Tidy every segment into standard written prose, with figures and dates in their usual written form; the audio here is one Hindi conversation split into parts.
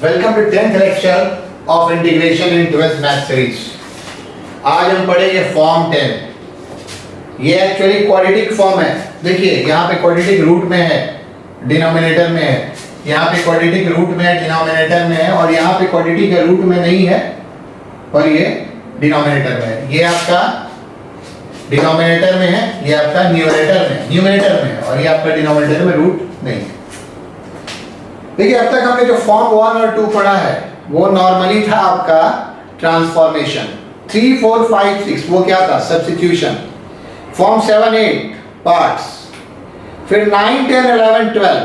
Welcome to 10th lecture of integration in 12th math series. आज हम पढ़ेंगे फॉर्म 10। ये एक्चुअली क्वाड्रेटिक फॉर्म है। देखिए यहाँ पे क्वाड्रेटिक रूट में है, डिनोमिनेटर में है, यहाँ पे क्वाड्रेटिक रूट में है, डिनोमिनेटर में है, और यहाँ पे क्वाड्रेटिक रूट में नहीं है और ये डिनोमिनेटर में है। ये आपका डिनोमिनेटर में है, ये आपका न्यूमरेटर में है और ये आपका डिनोमिनेटर में रूट नहीं है। देखिए अब तक हमने जो फॉर्म 1 और 2 पढ़ा है वो नॉर्मली था आपका ट्रांसफॉर्मेशन। 3, 4, 5, 6 वो क्या था? सब्स्टिट्यूशन। Form 7, 8 parts. फिर 9, 10, 11, 12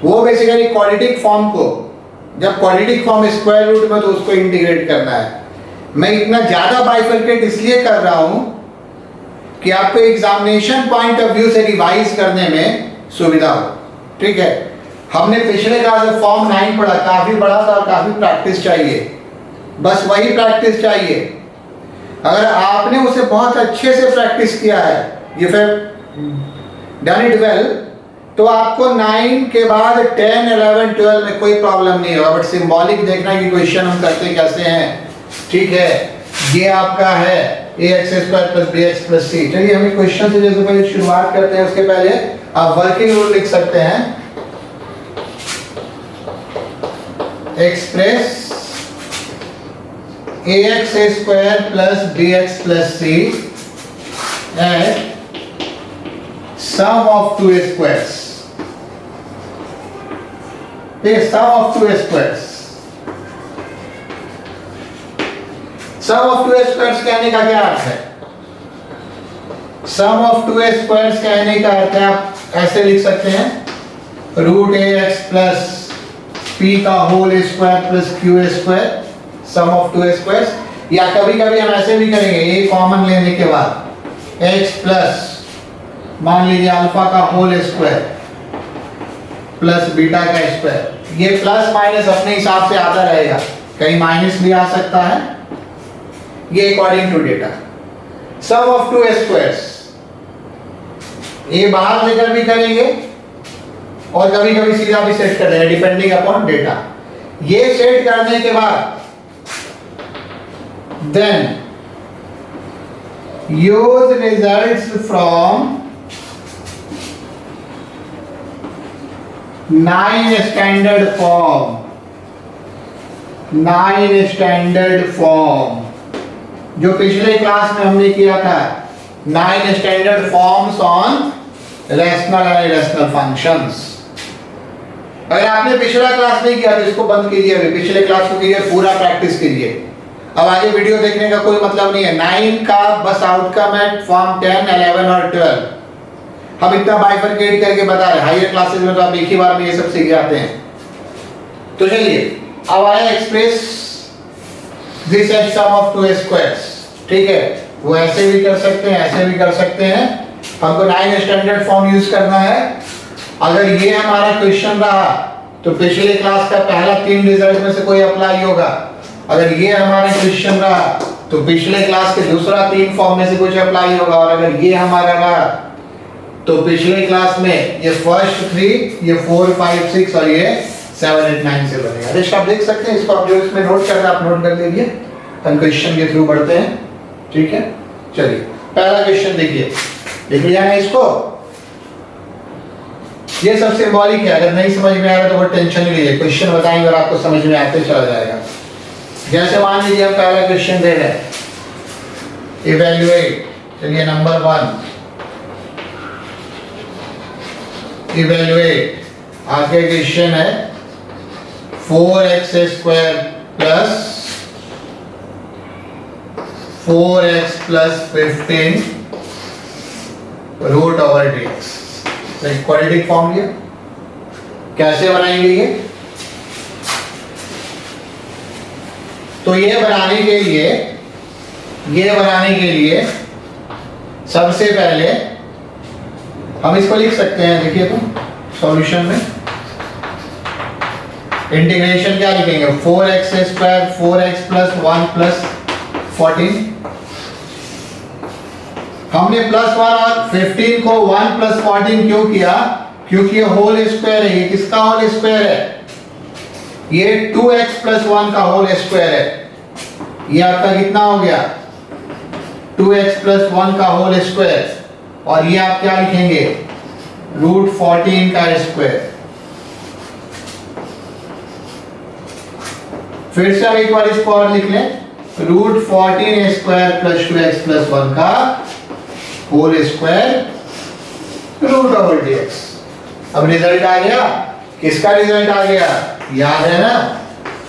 वो बेसिकली क्वाड्रेटिक फॉर्म को, जब क्वाड्रेटिक फॉर्म स्क्वायर रूट में तो उसको इंटीग्रेट करना है। मैं इतना ज्यादा बाइफरकेट इसलिए कर रहा हूं कि आपको एग्जामिनेशन पॉइंट ऑफ व्यू से रिवाइज करने में सुविधा हो। ठीक है, हमने पिछले क्लास में फॉर्म 9 पढ़ा, काफी बड़ा था और काफी प्रैक्टिस चाहिए, बस वही प्रैक्टिस चाहिए। अगर आपने उसे बहुत अच्छे से प्रैक्टिस किया है, you have done it well, तो आपको 9 के बाद 10, 11, 12 में कोई प्रॉब्लम नहीं होगा। बट सिंबॉलिक देखना कि क्वेश्चन हम करते कैसे हैं। ठीक है, ये आपका है ax² + bx + c। चलिए हम क्वेश्चन से जैसे पहले शुरुआत करते हैं, उसके पहले आप वर्किंग रूल लिख सकते हैं। Express ax² + bx + c at sum of two squares। sum of two squares। sum of two squares कहने का क्या अर्थ है? sum of two squares कहने का अर्थ है, आप ऐसे लिख सकते हैं, √ax + p का whole square + q², sum of two squares. या कभी कभी हम ऐसे भी करेंगे, ये कॉमन लेने के बाद x प्लस मान लीजिए अल्फा का होल स्क्वायर प्लस बीटा का स्क्वायर। ये प्लस माइनस अपने हिसाब से आता रहेगा, कहीं माइनस भी आ सकता है, ये according to data. Sum of two squares ये बाहर लेकर भी करेंगे और कभी कभी सीधा भी सेट कर देंगे, डिपेंडिंग अपॉन डेटा। ये सेट करने के बाद then use results from 9 standard form. 9 standard form जो पिछले क्लास में हमने किया था, 9 standard forms on rational and irrational functions. अगर आपने पिछला क्लास नहीं किया तो इसको बंद कीजिए, पिछले क्लास को कीजिए, पूरा प्रैक्टिस कीजिए। अब आगे वीडियो देखने का कोई मतलब नहीं है। 9 का बस आउटकम है फॉर्म 10, 11 और 12। हम इतना बाइफरकेट करके बता रहे हैं, हायर क्लासेस में तो आप एक ही बार में ये सब सीख जाते हैं। तो चलिए अब आया express this as sum of two squares. ठीक है, वो ऐसे भी कर सकते हैं, ऐसे भी कर सकते हैं। हमको 9 स्टैंडर्ड फॉर्म यूज करना है। अगर ये हमारा क्वेश्चन रहा तो पिछले क्लास का पहला 3 रिजल्ट में से कोई अप्लाई होगा। अगर ये हमारा क्वेश्चन रहा तो पिछले क्लास के दूसरा 3 फॉर्म में से कुछ अप्लाई होगा। और अगर ये हमारा रहा तो पिछले क्लास में ये फर्स्ट 3, ये 4, 5, 6 और ये 7, 8, 9 से बनेगा। रेस्ट आप देख सकते हैं, इसको आप जो इसमें नोट कर रहे हैं आप नोट कर लीजिए। हम क्वेश्चन के थ्रू बढ़ते हैं। ठीक है, चलिए पहला क्वेश्चन देखिए, देख लिया है इसको। ये सब सिंबॉलिक है, अगर नहीं समझ में आ रहा तो वो टेंशन नहीं लीजिए, क्वेश्चन बताएंगे और आपको समझ में आते चला जाएगा। जैसे मान लीजिए हम पहला क्वेश्चन दे रहे हैं, इवैल्यूएट। चलिए नंबर 1 इवैल्यूएट। आगे क्वेश्चन है 4x² + 4x + 15 √dx। Quadratic form लिया, कैसे बनाएंगे ये? तो ये बनाने के लिए सबसे पहले हम इसको लिख सकते हैं। देखिए तो सॉल्यूशन में इंटीग्रेशन क्या लिखेंगे? 4x² 4x + 1 + 14। हमने +1 और 15 को 1 + 14 क्यों किया? क्योंकि ये होल स्क्वायर है। ये किसका होल स्क्वायर है? ये 2x प्लस 1 का होल स्क्वायर है, ये आपका कितना हो गया 2x प्लस 1 का होल स्क्वायर, और ये आप क्या लिखेंगे रूट 14 का स्क्वायर। फिर से हम एक बार इसको और लिख लें, root 14 square plus 2x plus 1 का whole square root over dx। अब रिजल्ट आ गया, किसका रिजल्ट आ गया याद है ना,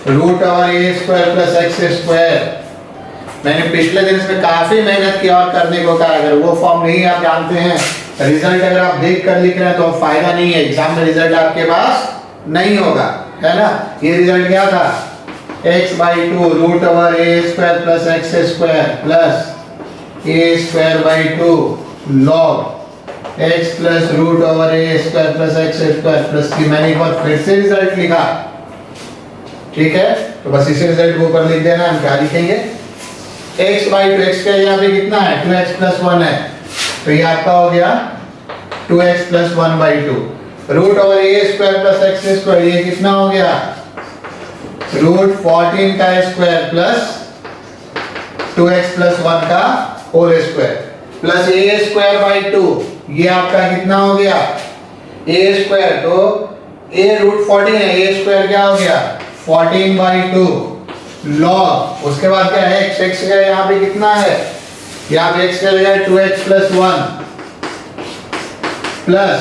root over a square plus x square. मैंने पिछले दिन इसमें काफी मेहनत की और करने को कहा, अगर वो फॉर्म नहीं आप जानते हैं, रिजल्ट अगर आप देख कर लिख रहे हैं तो फायदा नहीं है, एग्जाम में रिजल्ट आपके पास नहीं होगा, है ना। ये रिजल्ट क्या था, x/2 root over a square plus x square plus a square by 2 log x plus root over a square plus x square plus की मैंने एक बार फिर से रिजल्ट लिखा, ठीक है। तो बस इसे रिजल्ट को ऊपर लिख देना, हम क्या लिखेंगे x/2, x का यहाँ पे कितना है 2x प्लस 1 है, तो ये आपका हो गया 2x plus 1/2 root over a square plus x square, ये कितना हो गया रूट 14 का स्क्वायर प्लस 2x प्लस 1 का whole square plus a square by 2, ये आपका कितना हो गया a स्क्वायर, तो a रूट 14 है, a स्क्वायर क्या हो गया 14/2 log, उसके बाद क्या है x का यहाँ पे कितना है, यहाँ पे x का जगह 2x प्लस 1 प्लस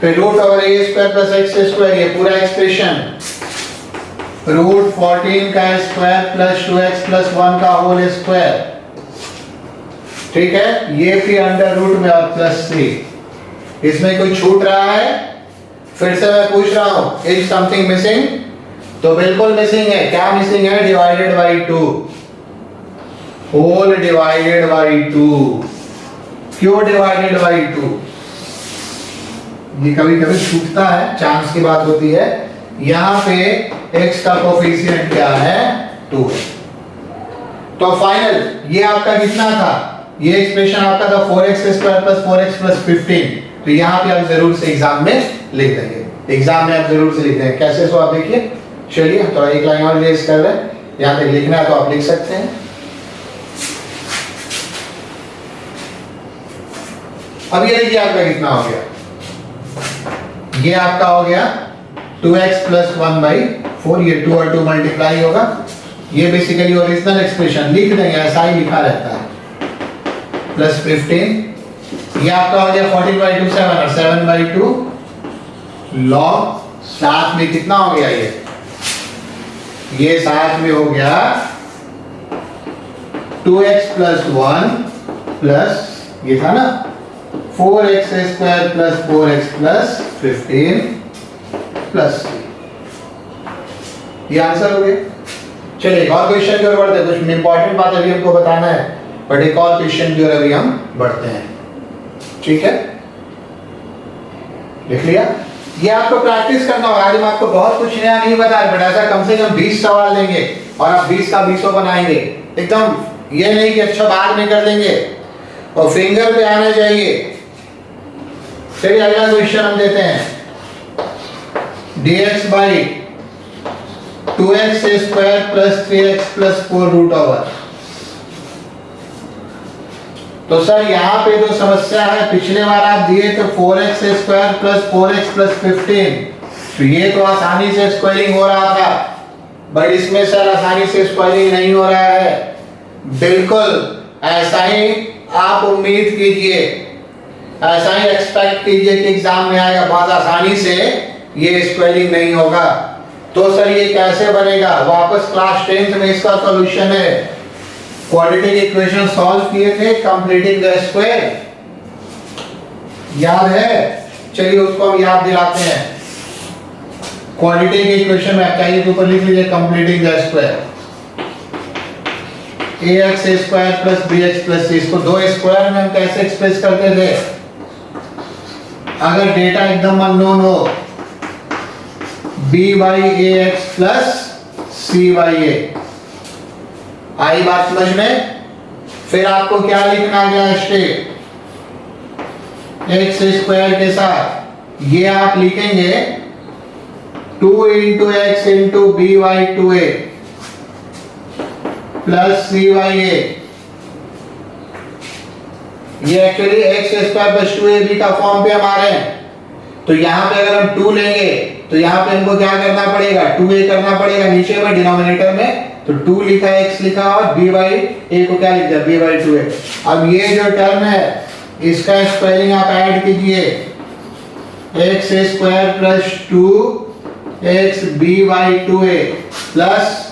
फिर root over a square plus x square, ये पूरा एक्सप्रेशन रूट 14 का स्क्वायर प्लस 2x प्लस 1 का होल स्क्वायर, ठीक है। ये फिर अंडर रूट में और प्लस 3, इसमें कोई छूट रहा है, फिर से मैं पूछ रहा हूं इज समथिंग मिसिंग, तो बिल्कुल मिसिंग है। क्या मिसिंग है, divided by 2, whole divided by 2। क्यों डिवाइडेड बाई 2, ये कभी कभी छूटता है, चांस की बात होती है। यहां पे x का कोफिशिएंट क्या है 2 है, तो फाइनल ये आपका कितना था, ये एक्सप्रेशन आपका था 4x square plus 4x plus 15, तो यहां पे आप जरूर से एग्जाम में लिख देंगे, एग्जाम में आप जरूर से लिख देंगे। कैसे, सो आप देखिए, चलिए थोड़ा एक लाइन और रेज कर रहे हैं, यहां पे लिखना है तो आप लिख सकते हैं। अब ये देखिए आपका कितना हो गया, ये आपका हो गया 2x प्लस 1/4, ये 2 और 2 मल्टीप्लाई होगा, ये बेसिकली ओरिजिनल एक्सप्रेशन लिख देंगे, ऐसा ही लिखा रहता है, प्लस 15, ये आपका हो गया 14/2 7 और 7/2 log, साथ में कितना हो गया ये साथ में हो गया 2x प्लस 1 प्लस ये था ना 4x square plus 4x plus 15 plus, ये आंसर हो गया। चलिए एक और क्वेश्चन की ओर बढ़ते हैं, कुछ इंपॉर्टेंट बात अभी हमको बताना है, बट एक और क्वेश्चन की ओर अभी हम बढ़ते हैं, ठीक है। लिख लिया, ये आपको प्रैक्टिस करना होगा, आज हम आपको बहुत कुछ नया नहीं बता रहे, बट ऐसा कम से कम 20 सवाल लेंगे और आप 20 का 20 बनाएंगे, एकदम ये नहीं कि अच्छा बाद में कर लेंगे, और फिंगर पे आना चाहिए। चलिए अगला क्वेश्चन हम देते हैं, dx by 2x square plus 3x plus 4 root over. तो सर यहाँ पे जो समस्या है, पिछले बार आप दिए थे 4x square plus 4x plus 15, तो ये तो आसानी से स्क्वायरिंग हो रहा था, बट इसमें सर आसानी से स्क्वायरिंग नहीं हो रहा है। बिल्कुल ऐसा ही आप उम्मीद कीजिए, ऐसा ही एक्सपेक्ट कीजिए कि एग्जाम में आएगा, बहुत आसानी से ये स्क्वायरिंग नहीं होगा। तो सर ये कैसे बनेगा, वापस क्लास 10th में इसका सॉल्यूशन है, क्वाड्रेटिक इक्वेशन सॉल्व किए थे, कंप्लीटिंग द स्क्वायर, याद है? चलिए उसको हम याद दिलाते हैं। क्वाड्रेटिक इक्वेशन में चाहिए तो ऊपर लिख लीजिए completing the square, ax square plus bx plus c, इसको दो स्क्वायर में हम कैसे एक्सप्रेस करते थे, अगर डेटा एकदम अननोन हो, b by ax plus c by a, आई बात समझ में? फिर आपको क्या लिखना गया स्टेप, x स्क्वायर के साथ ये आप लिखेंगे 2 into x into b y 2a plus c y a, ये actually x square plus 2ab का फॉर्म पे हम आ रहे हैं। तो यहाँ पे अगर हम 2 लेंगे तो यहाँ पे हमको क्या करना पड़ेगा, 2a करना पड़ेगा नीचे में डिनोमिनेटर में। तो 2 लिखा है, x लिखा और b बाई a को क्या लिख दिया, b बाई 2a। अब ये जो टर्म है इसका स्पेलिंग आप ऐड कीजिए, X square plus 2x b by 2a plus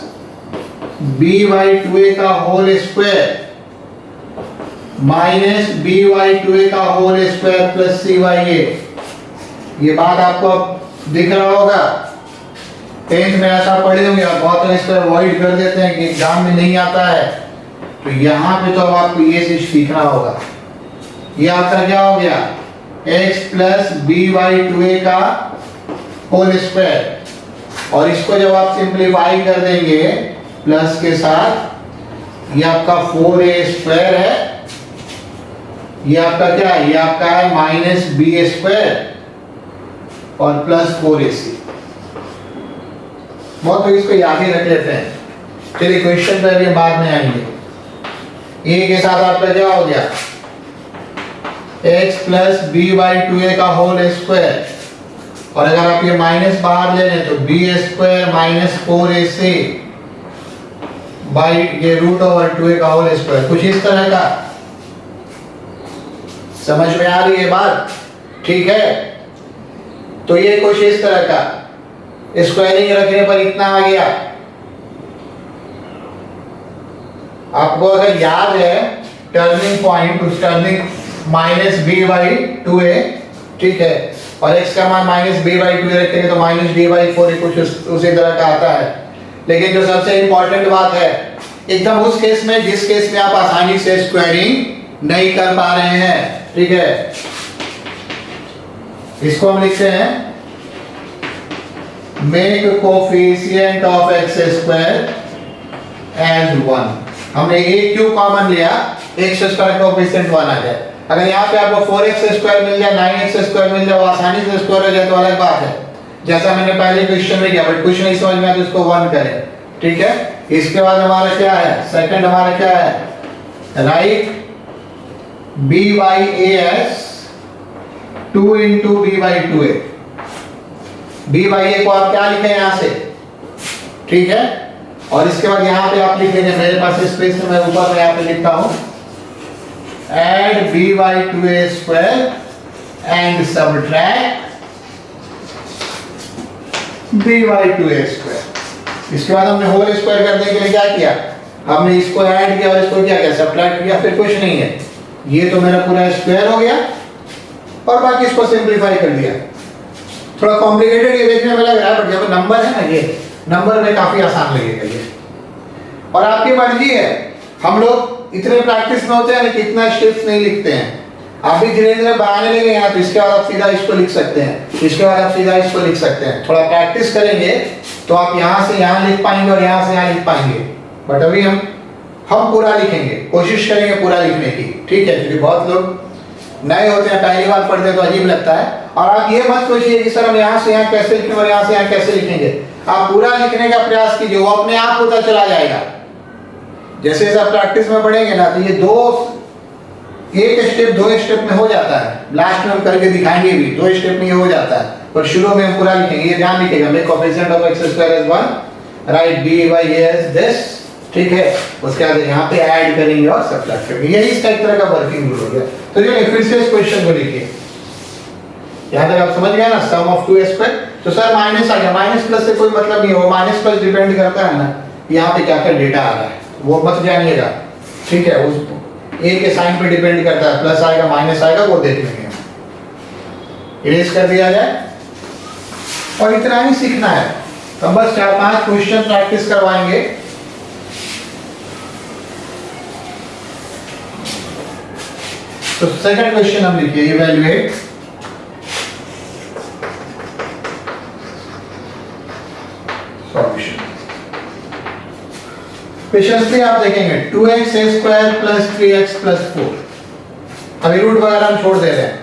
b by 2a का whole square minus b by 2a का whole square plus c by a। ये बात आपको दिख रहा होगा, 10th में ऐसा पढ़े होंगे और बहुत इसको अवॉइड कर देते हैं कि एग्जाम में नहीं आता है। तो यहाँ पे तो अब आपको ये चीज सीखना होगा। ये आपका क्या हो गया, x plus B by 2a का होल स्क्वायर, और इसको जब आप सिंप्लीफाई कर देंगे प्लस के साथ, ये आपका 4a स्क्वायर है, ये आपका क्या है, ये आपका है माइनस बी स्क्वायर और प्लस 4ac। बहुत तो इसको याद ही रख लेते हैं। चलिए क्वेश्चन पे अभी बाद में आएंगे। a के साथ आपका क्या हो गया, x plus B by 2a का होल स्क्वायर, और अगर आप ये माइनस बाहर ले लें तो b square minus 4ac by ये रूट ओवर 2a का होल स्क्वायर, कुछ इस तरह का। समझ में आ रही है बात, ठीक है। तो ये कुछ इस तरह का स्क्वायरिंग रखने पर इतना आ गया। आपको अगर याद है टर्निंग पॉइंट, उस turning minus B by 2a, ठीक है, और x का मान माइनस बी बाई 2a रखेंगे तो माइनस डी बाई 4 कुछ उसी तरह का आता है। लेकिन जो सबसे इंपॉर्टेंट बात है, एकदम उस केस में जिस केस में आप आसानी से स्क्वायरिंग नहीं कर पा रहे हैं, ठीक है, इसको हम लिखते हैं make coefficient of X square as 1। हमने ये क्यों कॉमन लिया, एक्स स्क्वायर कोफिशिएंट 1 आ जाए। अगर यहाँ पे आपको 4x स्क्वायर मिल जाए, 9x स्क्वायर मिल जाए, वो आसानी से स्क्वायर हो जाए तो अलग बात है, जैसा मैंने पहले क्वेश्चन में किया। बट कुछ नहीं समझ में आया तो इसको 1 करें, ठीक है। इसके बाद हमारा क्या है, सेकंड हमारा क्या है, right b by a as 2 into b by 2a। b by a को आप क्या लिखें यहाँ से, ठीक है। और इसके बाद यहाँ पे आप लिख देंगे, मेरे पास स्पेस है, मैं ऊपर में यहाँ पे लिखता हूँ add b by 2a square and subtract b by 2a square। इसके बाद हमने होल स्क्वायर करने के लिए क्या किया, हमने इसको ऐड किया और इसको क्या किया, सब्ट्रैक्ट किया, फिर कुछ नहीं है। ये तो मेरा पूरा स्क्वायर हो गया और बाकी इसको सिंपलीफाई कर दिया। थोड़ा कॉम्प्लिकेटेड ये देखने में लग रहा है, बट जब नंबर है ना, ये नंबर में काफी आसान लगेगा ये। और आपकी मर्जी है, हम लोग इतने प्रैक्टिस में होते हैं ना कि इतना स्टेप्स नहीं लिखते हैं। आप भी धीरे धीरे बढ़ाने लगे यहाँ, तो इसके बाद आप सीधा इसको लिख सकते हैं, इसके बाद आप सीधा इसको लिख सकते हैं। थोड़ा प्रैक्टिस करेंगे तो आप यहाँ से यहाँ लिख पाएंगे और यहाँ से यहाँ लिख पाएंगे। बट अभी हम पूरा लिखेंगे, कोशिश करेंगे पूरा लिखने की, ठीक है। क्योंकि बहुत लोग नए होते हैं, पहली बार पढ़ते हैं तो अजीब लगता है। और आप ये मत सोचिए कि सर हम यहाँ से यहाँ कैसे लिखेंगे और यहाँ से यहाँ कैसे लिखेंगे। आप पूरा लिखने का प्रयास कीजिए, वो अपने आप होता चला जाएगा। जैसे जैसे आप प्रैक्टिस में पढ़ेंगे ना, तो ये एक स्टेप 2 स्टेप में हो जाता है। लास्ट में हम करके दिखाएंगे भी, 2 स्टेप में ये हो जाता है, पर शुरू में हम पूरा लिखेंगे। ये ध्यान लिखेगा, make coefficient of X square as 1, write b by a as this, ठीक है। उसके बाद यहाँ पे ऐड करेंगे और सब्ट्रैक्ट करेंगे। यही इसका एक तरह का वर्किंग रूल हो गया। तो चलिए फिर से इस क्वेश्चन को लिखिए। यहाँ तक आप समझ गए ना, सम ऑफ 2a स्क्वायर। तो सर माइनस आ गया, माइनस प्लस से कोई मतलब नहीं है, वो माइनस प्लस डिपेंड करता है ना यहाँ पे क्या क्या डेटा आ रहा है, वो मत जानिएगा, ठीक है। उस a के साइन पे डिपेंड करता है, प्लस आएगा माइनस आएगा, वो देख लेंगे। इरेज कर दिया जाए और इतना ही सीखना है। तो बस 4-5 क्वेश्चन प्रैक्टिस करवाएंगे। तो सेकंड क्वेश्चन हम लिखिए, इवैल्यूएट सॉल्यूशन। क्वेश्चन 3 आप देखेंगे 2x square plus 3x plus 4। अभी रूट वगैरह हम छोड़ दे रहे हैं।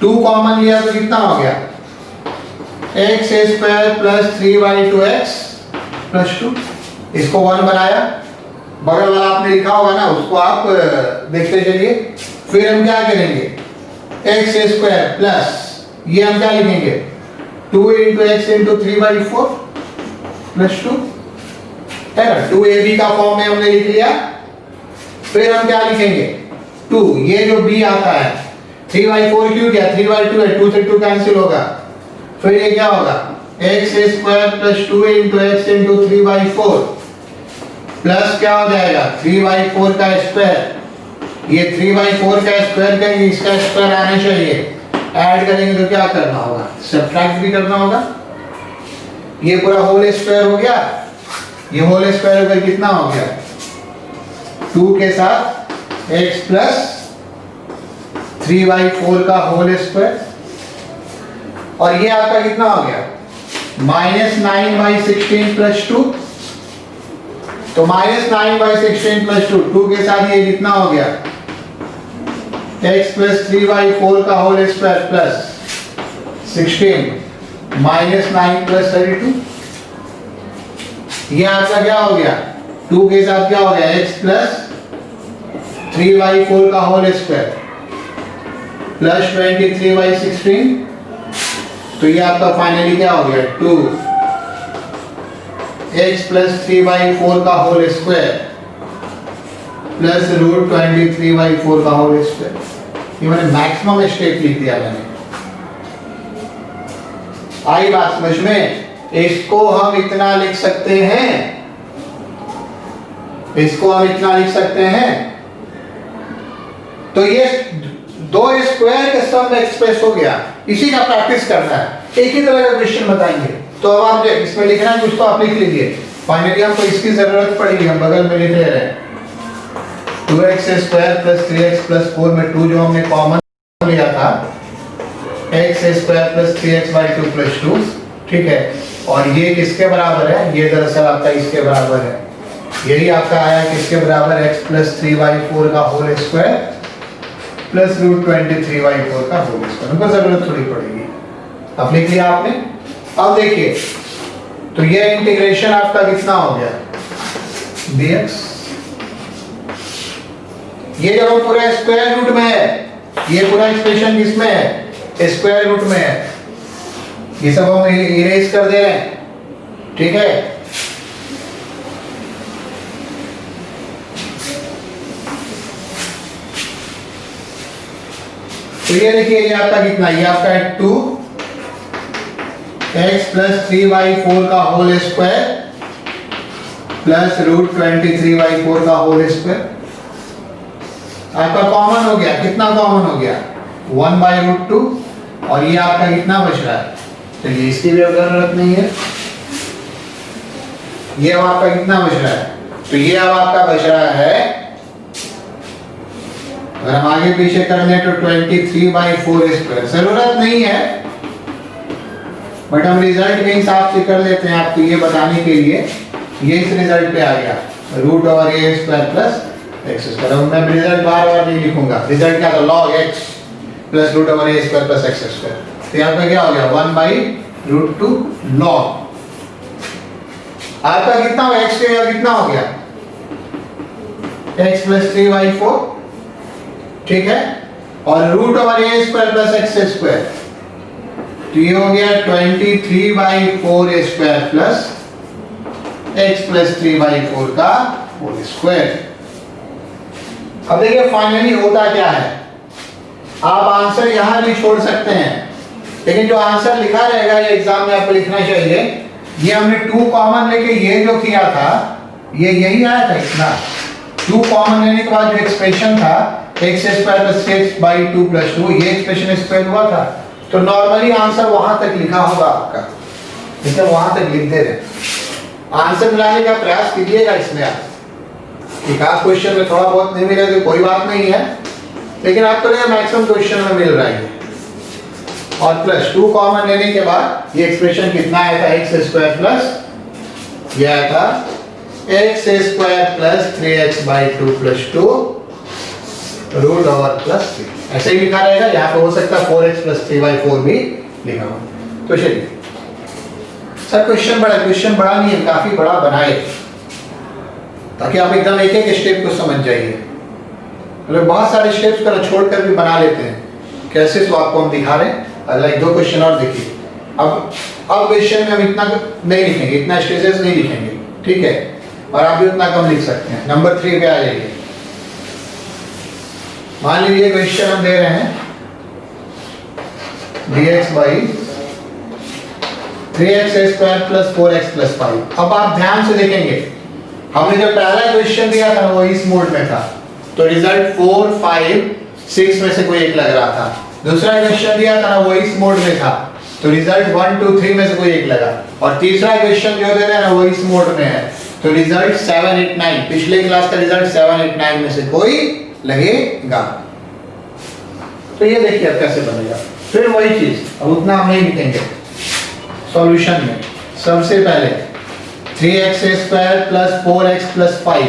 2 कॉमन लिया तो कितना हो गया, x square plus 3y2x plus 2, इसको 1 बनाया, बगल वाला आपने लिखा होगा ना, उसको आप देखते चलिए। फिर हम क्या करेंगे, एक्स स्क्वायर प्लस ये हम क्या लिखेंगे 2 इंटू एक्स इंटू 3/4 प्लस 2 है ना, 2ab का फॉर्म में हमने लिख लिया। फिर हम क्या लिखेंगे 2, ये जो b आता है 3/4 क्यों किया, 3/2 है, 2 से 2 कैंसिल होगा। फिर ये क्या होगा x square plus 2 into x into 3/4 plus क्या हो जाएगा 3/4 का स्क्वायर, ये 3/4 का स्क्वायर करेंगे, इसका स्क्वायर आना चाहिए, ऐड करेंगे तो क्या करना होगा, सब्ट्रैक्ट भी करना होगा। ये पूरा होल स्क्वायर हो गया, ये होल स्क्वायर होकर कितना हो गया 2 के साथ x प्लस 3/4 का होल स्क्वायर, और ये आपका कितना हो गया -9/16 प्लस 2, तो -9/16 प्लस 2 के साथ ये कितना हो गया x प्लस 3/4 का होल स्क्वायर प्लस 16 -9 प्लस 32, ये आपका क्या हो गया 2 के साथ क्या हो गया x प्लस 3/4 का होल स्क्वायर प्लस 23/16, तो ये आपका फाइनली क्या हो गया 2 x प्लस 3/4 का होल स्क्वायर प्लस रूट 23/4 का होल स्क्वायर। ये मैंने मैक्सिमम स्टेप लिख दिया मैंने, आई बात समझ में। इसको हम इतना लिख सकते हैं, इसको हम इतना लिख सकते हैं, तो ये 2 स्क्वायर के सम में एक्सप्रेस हो गया। इसी का प्रैक्टिस करना है, एक ही तरह का क्वेश्चन बताएंगे, तो अब आप इसमें लिखना है कुछ तो आप लिख लीजिए। फाइनली हमको इसकी जरूरत पड़ेगी, हम बगल में लिख ले रहे हैं 2x square plus 3x plus 4 में 2 जो हमने कॉमन लिया था x square plus 3x/2 plus 2, ठीक है। और ये किसके बराबर है, ये दरअसल आपका इसके बराबर है, यही आपका आया किसके बराबर x प्लस 3/4 का होल स्क्वायर प्लस रूट 23/4 का होल स्क्वायर। उनको जरूरत थोड़ी पड़ेगी, अब लिख लिया आपने। अब देखिए तो ये इंटीग्रेशन आपका कितना हो गया dx, ये जब हम पूरा स्क्वायर रूट में है, ये पूरा एक्सप्रेशन किसमें है स्क्वायर रूट में है, ये सब हम इरेज कर दे रहे हैं, ठीक है। तो ये देखिए ये आपका कितना, ये आपका है 2 x प्लस 3/4 का होल स्क्वायर प्लस रूट 23/4 का होल स्क्वायर। आपका कॉमन हो गया, कितना कॉमन हो गया 1/√2, और ये आपका कितना बच रहा है, चलिए इसकी भी जरूरत नहीं है, ये अब आपका कितना बच रहा है, तो ये अब आपका बच रहा है, अगर हम आगे पीछे कर लें तो 23/4 स्क्वायर, जरूरत नहीं है बट हम रिजल्ट के हिसाब से कर लेते हैं आपको ये बताने के लिए। ये इस रिजल्ट पे आ गया √a² प्लस x स्क्वायर। अब मैं रिजल्ट बार बार नहीं लिखूंगा, रिजल्ट क्या था log x plus √a² plus x square, तो यहाँ पे क्या हो गया 1/√2 log, आपका कितना हो x के जगह कितना हो गया x प्लस 3/4, ठीक है, और √a² प्लस x स्क्वायर, तो ये हो गया 23/4 स्क्वायर प्लस x प्लस 3/4 का होल स्क्वायर। अब देखिए फाइनली होता क्या है, आप आंसर यहां भी छोड़ सकते हैं, लेकिन जो आंसर लिखा रहेगा ये एग्जाम में आपको लिखना चाहिए। ये हमने 2 कॉमन लेके ये जो किया था ये यही आया था, इतना 2 कॉमन लेने के बाद जो एक्सप्रेशन था x² प्लस 6/2 प्लस 2, ये एक्सप्रेशन स्क्वायर हुआ था, तो नॉर्मली आंसर वहां तक लिखा होगा आपका, इसलिए वहां तक लिख दे रहे, आंसर मिलाने का प्रयास कीजिएगा इसमें। आप एक आध क्वेश्चन में थोड़ा बहुत नहीं मिले तो कोई बात नहीं है, लेकिन आपको मैक्सिमम क्वेश्चन में मिल रहा है। और प्लस 2 कॉमन लेने के बाद ये एक्सप्रेशन कितना आया था x² प्लस ये आया था x² plus 3x/2 plus 2 root over plus 3, ऐसे ही लिखा रहेगा। यहाँ पे हो सकता है 4x प्लस 3/4 भी लिखा हो। तो चलिए सर क्वेश्चन बड़ा नहीं है, काफी बड़ा बनाए ताकि आप एकदम एक एक स्टेप को समझ जाइए। मतलब बहुत सारे स्टेप्स को छोड़कर भी बना लेते हैं कैसे, तो आपको हम दिखा रहे हैं। अगला 1-2 क्वेश्चन और देखिए। अब क्वेश्चन में हम इतना नहीं लिखेंगे, इतना स्टेजेस नहीं लिखेंगे, ठीक है, और आप भी उतना कम लिख सकते हैं। नंबर 3 पे आ जाइए। मान लीजिए क्वेश्चन हम दे रहे हैं dx by 3x² plus 4x plus 5। अब आप ध्यान से देखेंगे, हमने जो पहला क्वेश्चन दिया था वो इस मोड में था, तो रिजल्ट 4, 5, 6 में से कोई एक लग रहा था। दूसरा क्वेश्चन दिया था ना वो इस मोड में था, तो रिजल्ट 1, 2, 3 में से कोई एक लगा। और तीसरा क्वेश्चन जो दे रहे हैं ना वो इस मोड में है, तो रिजल्ट 7, 8, 9, पिछले क्लास का रिजल्ट 7, 8, 9 में से कोई लगेगा। तो ये देखिए अब कैसे बनेगा। फिर वही चीज, अब उतना हम नहीं लिखेंगे सॉल्यूशन में। सबसे पहले 3x² प्लस 4x प्लस 5,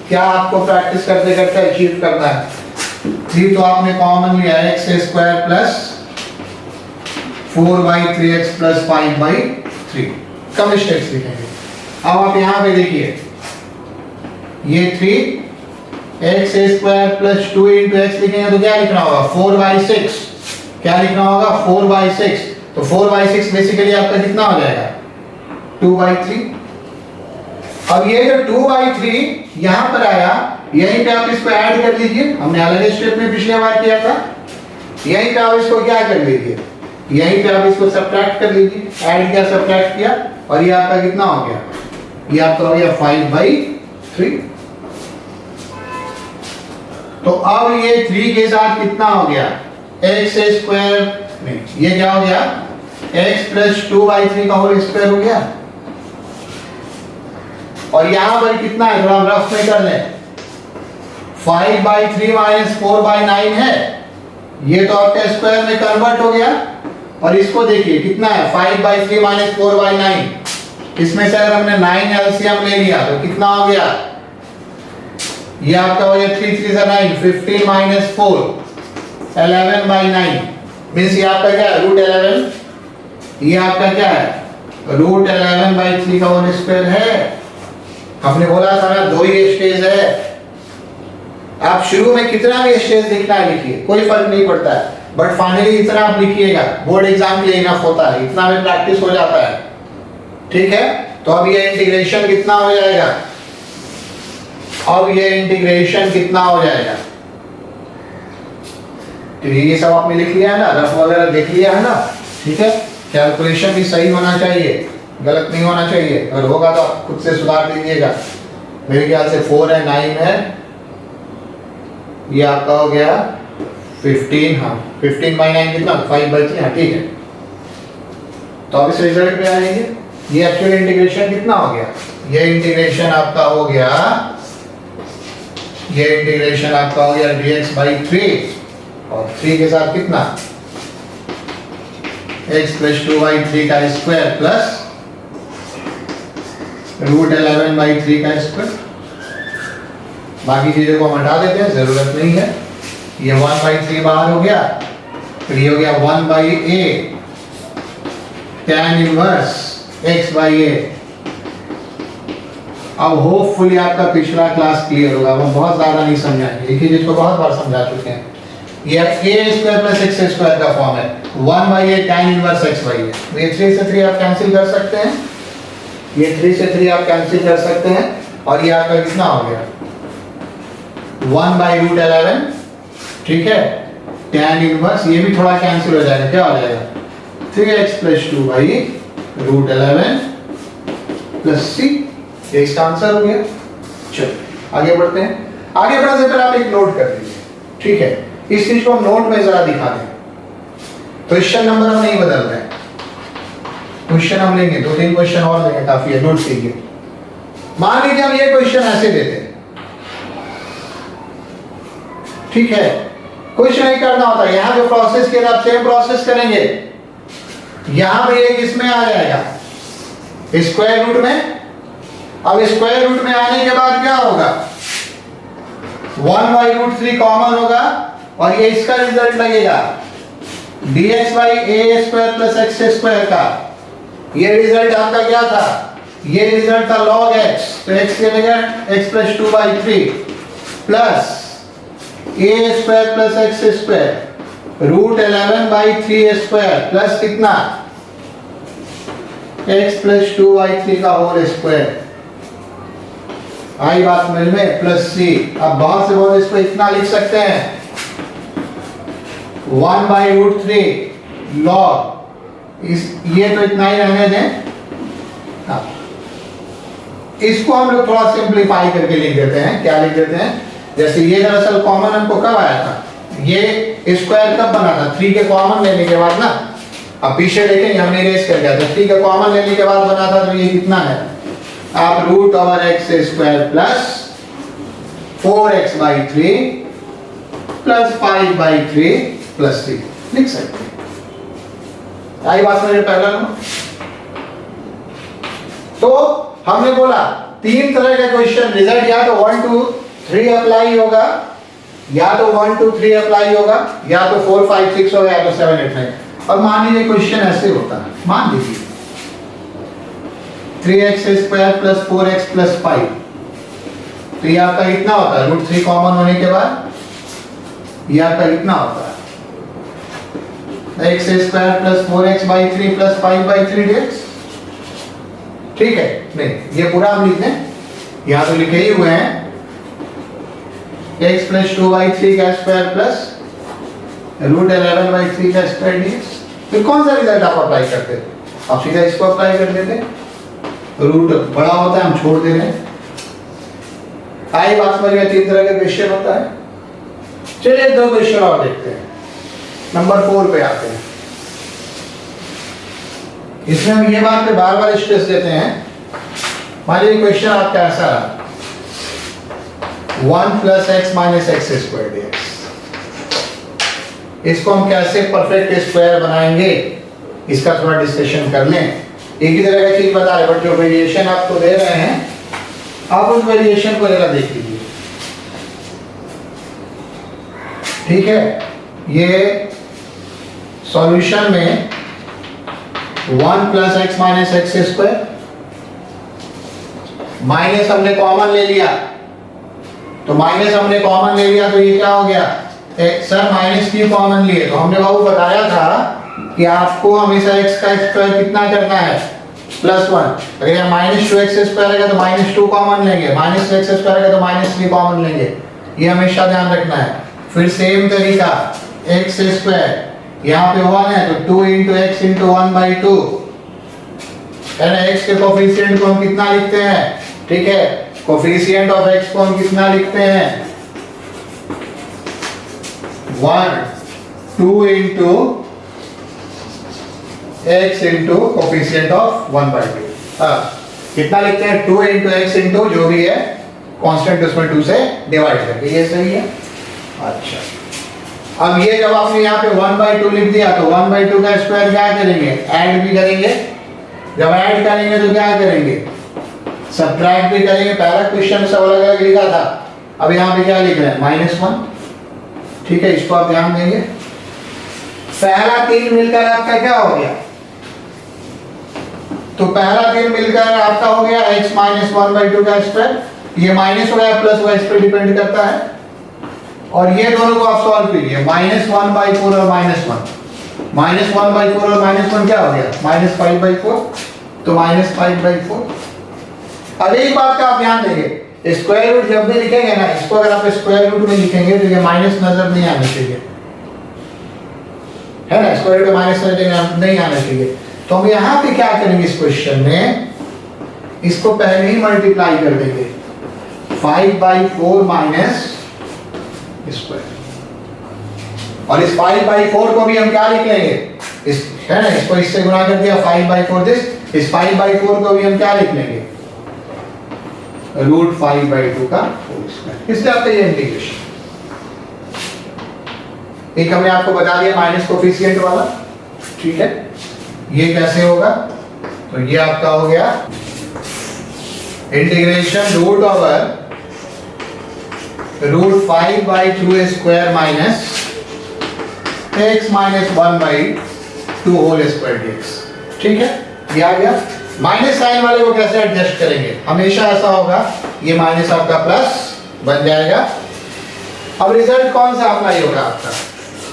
क्या आपको प्रैक्टिस करते करते अचीव करना है? 3 तो आपने कॉमन लिया, x² प्लस 4/3x प्लस 5/3, कम स्टेप्स लिखेंगे। अब आप यहाँ पे देखिए, ये 3x² प्लस 2 × x लिखेंगे तो क्या लिखना होगा? 4/6। क्या लिखना होगा? 4/6। तो 4/6 बेसिकली आपका कितना हो जाएगा? 2/3। अब ये जो 2/3 यहां पर आया, यहीं पे आप इसको ऐड कर लीजिए। हमने अलग स्टेप में पिछले बार किया था। यहीं पे आप इसको क्या कर लीजिए, यहीं पे आप इसको सब्ट्रैक्ट कर लीजिए। ऐड किया, सब्ट्रैक्ट किया, और ये आपका कितना हो गया? ये आपका हो गया 5/3। तो अब ये 3 के साथ कितना हो गया? x² नहीं, ये क्या हो गया? x प्लस 2/3 का होल स्क्वायर हो गया। और यहां पर कितना है, थोड़ा रफ में कर लें, 5/3 माइनस 4/9 है, ये तो आपका स्क्वायर में कन्वर्ट हो गया। और इसको देखिए कितना है, 5/3 माइनस 4/9, इसमें से अगर हमने 9 एलसीएम ले लिया तो कितना हो गया? ये आपका हो गया 3 3 से 9, 15 माइनस 4, 11/9, मीन्स ये आपका क्या है? √11। ये आपका क्या है? √11/3 का होल स्क्वायर है। हमने बोला था ना 2 ही स्टेज है। आप शुरू में कितना भी स्टेज लिखना है लिखिए, कोई फर्क नहीं पड़ता है, बट फाइनली इतना आप लिखिएगा, बोर्ड एग्जाम के लिए इनफ होता है, इतना में प्रैक्टिस हो जाता है, ठीक है। तो अब ये इंटीग्रेशन कितना हो जाएगा? अब ये इंटीग्रेशन कितना हो जाएगा? तो ये सब आपने लिख लिया है ना, रफ वगैरह देख लिया है ना, ठीक है। कैलकुलेशन भी सही होना चाहिए, गलत नहीं होना चाहिए। अगर होगा तो आप खुद से सुधार दीजिएगा। मेरे ख्याल से 4 है, 9 है, ये आपका हो गया 15। हाँ, 15/9 कितना? 5/3। हाँ ठीक है। तो अब इस रिजल्ट पे आएंगे। ये एक्चुअल इंटीग्रेशन कितना हो गया? ये इंटीग्रेशन आपका हो गया, ये इंटीग्रेशन आपका हो गया dx/3, और 3 के साथ कितना? x प्लस 2/3 का स्क्वायर प्लस √11/3 का स्क्वायर। बाकी चीजों को हम हटा देते हैं, जरूरत नहीं है। ये 1/3 बाहर हो गया, फिर ये हो गया 1/a tan इनवर्स x/a। अब होपफुली आपका पिछला क्लास क्लियर होगा, हम बहुत ज्यादा नहीं समझाएंगे, एक ही चीज को बहुत बार समझा चुके हैं। ये a² प्लस x² का फॉर्म है, 1/a tan इनवर्स x/a। ये 3 से 3 आप कैंसिल कर सकते हैं, ये 3 से 3 आप कैंसिल कर सकते हैं, और ये आपका कितना हो गया? 1/√11, ठीक है। tan इनवर्स ये भी थोड़ा कैंसिल हो जाएगा, क्या हो जाएगा? 3x plus 2/√11 plus c। ये इसका आंसर हो गया। चलो आगे बढ़ते हैं। आगे बढ़ने से पहले आप एक नोट कर लीजिए, ठीक है। इस चीज को हम नोट में जरा दिखा दें। क्वेश्चन नंबर हम नहीं बदल रहे हैं, क्वेश्चन हम लेंगे, 2-3 क्वेश्चन और लेंगे, काफी है, नोट कीजिए। मान लीजिए हम ये क्वेश्चन ऐसे देते हैं, ठीक है, कुछ नहीं करना होता। यहां जो प्रोसेस किया आप सेम प्रोसेस करेंगे। यहां पे ये किसमें आ जाएगा? स्क्वायर रूट में। अब स्क्वायर रूट में आने के बाद क्या होगा? 1/√3 कॉमन होगा, और ये इसका रिजल्ट लगेगा dx/a² प्लस x² का ये रिजल्ट आपका क्या था? ये रिजल्ट था log x, तो x की जगह x plus 2/3 plus a square plus x square root 11/3 square plus कितना x प्लस 2/3 का होल स्क्वायर। आई बात समझ में? Plus c। अब बहुत से बहुत इसको इतना लिख सकते हैं 1/√3 log इस, ये तो इतना ही रहने दें। हाँ, इसको हम लोग थोड़ा सिंप्लीफाई करके लिख देते हैं। क्या लिख देते हैं? जैसे ये दरअसल कॉमन हमको कब आया था? ये स्क्वायर कब बना था? 3 के कॉमन लेने के बाद ना। अब पीछे देखें, हमने इरेज कर दिया था। 3 के कॉमन लेने के बाद बना था, तो ये कितना है? आप √x² plus 4x/3 plus 5/3 plus 3 लिख सकते हैं। आई बात समझ में? पहला नंबर। तो हमने बोला 3 तरह का क्वेश्चन रिजल्ट या तो 1 2 3 अप्लाई होगा, या तो 1 2 3 अप्लाई होगा, या तो 4 5 6 होगा, या तो 7 8 9। और मान लीजिए क्वेश्चन ऐसे होता है, मान लीजिए 3x² प्लस 4x प्लस 5, तो ये आपका इतना होता है √3 कॉमन होने के बाद ये आपका इतना होता है x² plus 4x/3 plus 5/3 dx। ठीक है? नहीं, ये पूरा हम लिख दें, यहां तो लिखे ही हुए हैं x प्लस 2/3 का स्क्वायर प्लस √11/3 का स्क्वायर dx। फिर कौन सा रिजल्ट आप अप्लाई करते? आप सीधा इसको अप्लाई कर देते, रूट बड़ा होता है, हम छोड़ दे रहे हैं। आई बात समझ में? 3 तरह का क्वेश्चन होता है। चलिए 2 क्वेश्चन और देखते हैं। नंबर 4 पे आते हैं। इसमें हम ये बात पे बार बार स्ट्रेस देते हैं। मान लीजिए क्वेश्चन आपका ऐसा रहा 1 plus x minus x² dx। इसको हम कैसे परफेक्ट स्क्वायर बनाएंगे, इसका थोड़ा डिस्कशन कर लें। एक ही तरह का चीज बता रहे, बट जो वेरिएशन आपको दे रहे हैं, आप उस वेरिएशन को जरा देख लीजिए। ठीक है? ये सॉल्यूशन में 1 plus x minus x², minus हमने कॉमन ले लिया, तो माइनस हमने कॉमन ले लिया, तो ये क्या हो गया? सर माइनस की कॉमन लिए, तो हमने बाबू बताया था कि आपको हमेशा x का स्क्वायर कितना करना है? +1। अगर यहाँ -2x² है तो -2 कॉमन लेंगे, -x² है तो -3 कॉमन लेंगे। ये हमेशा ध्यान रखना है। फिर सेम तरीका x², यहाँ पे 1 है तो 2 × x × 1/2 है ना। x के कोफिशिएंट को हम कितना लिखते हैं? ठीक है, कोफिशिएंट ऑफ x को हम कितना लिखते हैं? 1 2 × x × कोफिशिएंट ऑफ 1/2। कितना लिखते हैं? 2 × x × जो भी है कांस्टेंट, उसमें 2 से डिवाइड करके। ये सही है। अच्छा, अब ये जब आपने यहाँ पे 1/2 लिख दिया, तो 1/2 का स्क्वायर क्या करेंगे? ऐड भी करेंगे। जब ऐड करेंगे तो क्या करेंगे? सब्ट्रैक्ट भी करेंगे। पहला क्वेश्चन सब अलग अलग लिखा था, अब यहाँ पे क्या लिख रहे हैं? -1। ठीक है, इसको आप ध्यान देंगे। पहला 3 मिलकर आपका क्या हो गया? तो पहला 3 मिलकर आपका हो गया x माइनस 1/2 का स्क्वायर। ये माइनस हो गया, प्लस हुआ, इस पर डिपेंड करता है। और ये दोनों को आप सॉल्व कीजिए, -1/4 और -1। -1/4 और -1 क्या हो गया? -5/4, तो -5/4। अब एक बात का आप ध्यान देंगे, स्क्वायर रूट जब भी लिखेंगे ना, इसको अगर आप स्क्वायर रूट में लिखेंगे तो ये माइनस नजर नहीं आना चाहिए, है ना। स्क्वायर रूट में माइनस नजर नहीं आना चाहिए। तो हम यहाँ पे क्या करेंगे? इस क्वेश्चन में इसको पहले ही मल्टीप्लाई कर देंगे, 5/4 माइनस स्क्वायर। और इस 5/4 को भी हम क्या लिख लेंगे? इस, है ना, इसको इससे गुणा कर दिया 5/4 दिस, इस 5/4 को भी हम क्या लिख लेंगे? √5/2 का होल स्क्वायर। इसलिए आपका ये इंटीग्रेशन। एक हमने आपको बता दिया माइनस कोफिशिएंट वाला। ठीक है, ये कैसे होगा? तो ये आपका हो गया integration √5/2² minus x minus 1/2 whole square dx। ठीक है, ये आ गया। माइनस साइन वाले को कैसे एडजस्ट करेंगे, हमेशा ऐसा होगा, ये माइनस आपका प्लस बन जाएगा। अब रिजल्ट कौन सा अपना ये होगा आपका,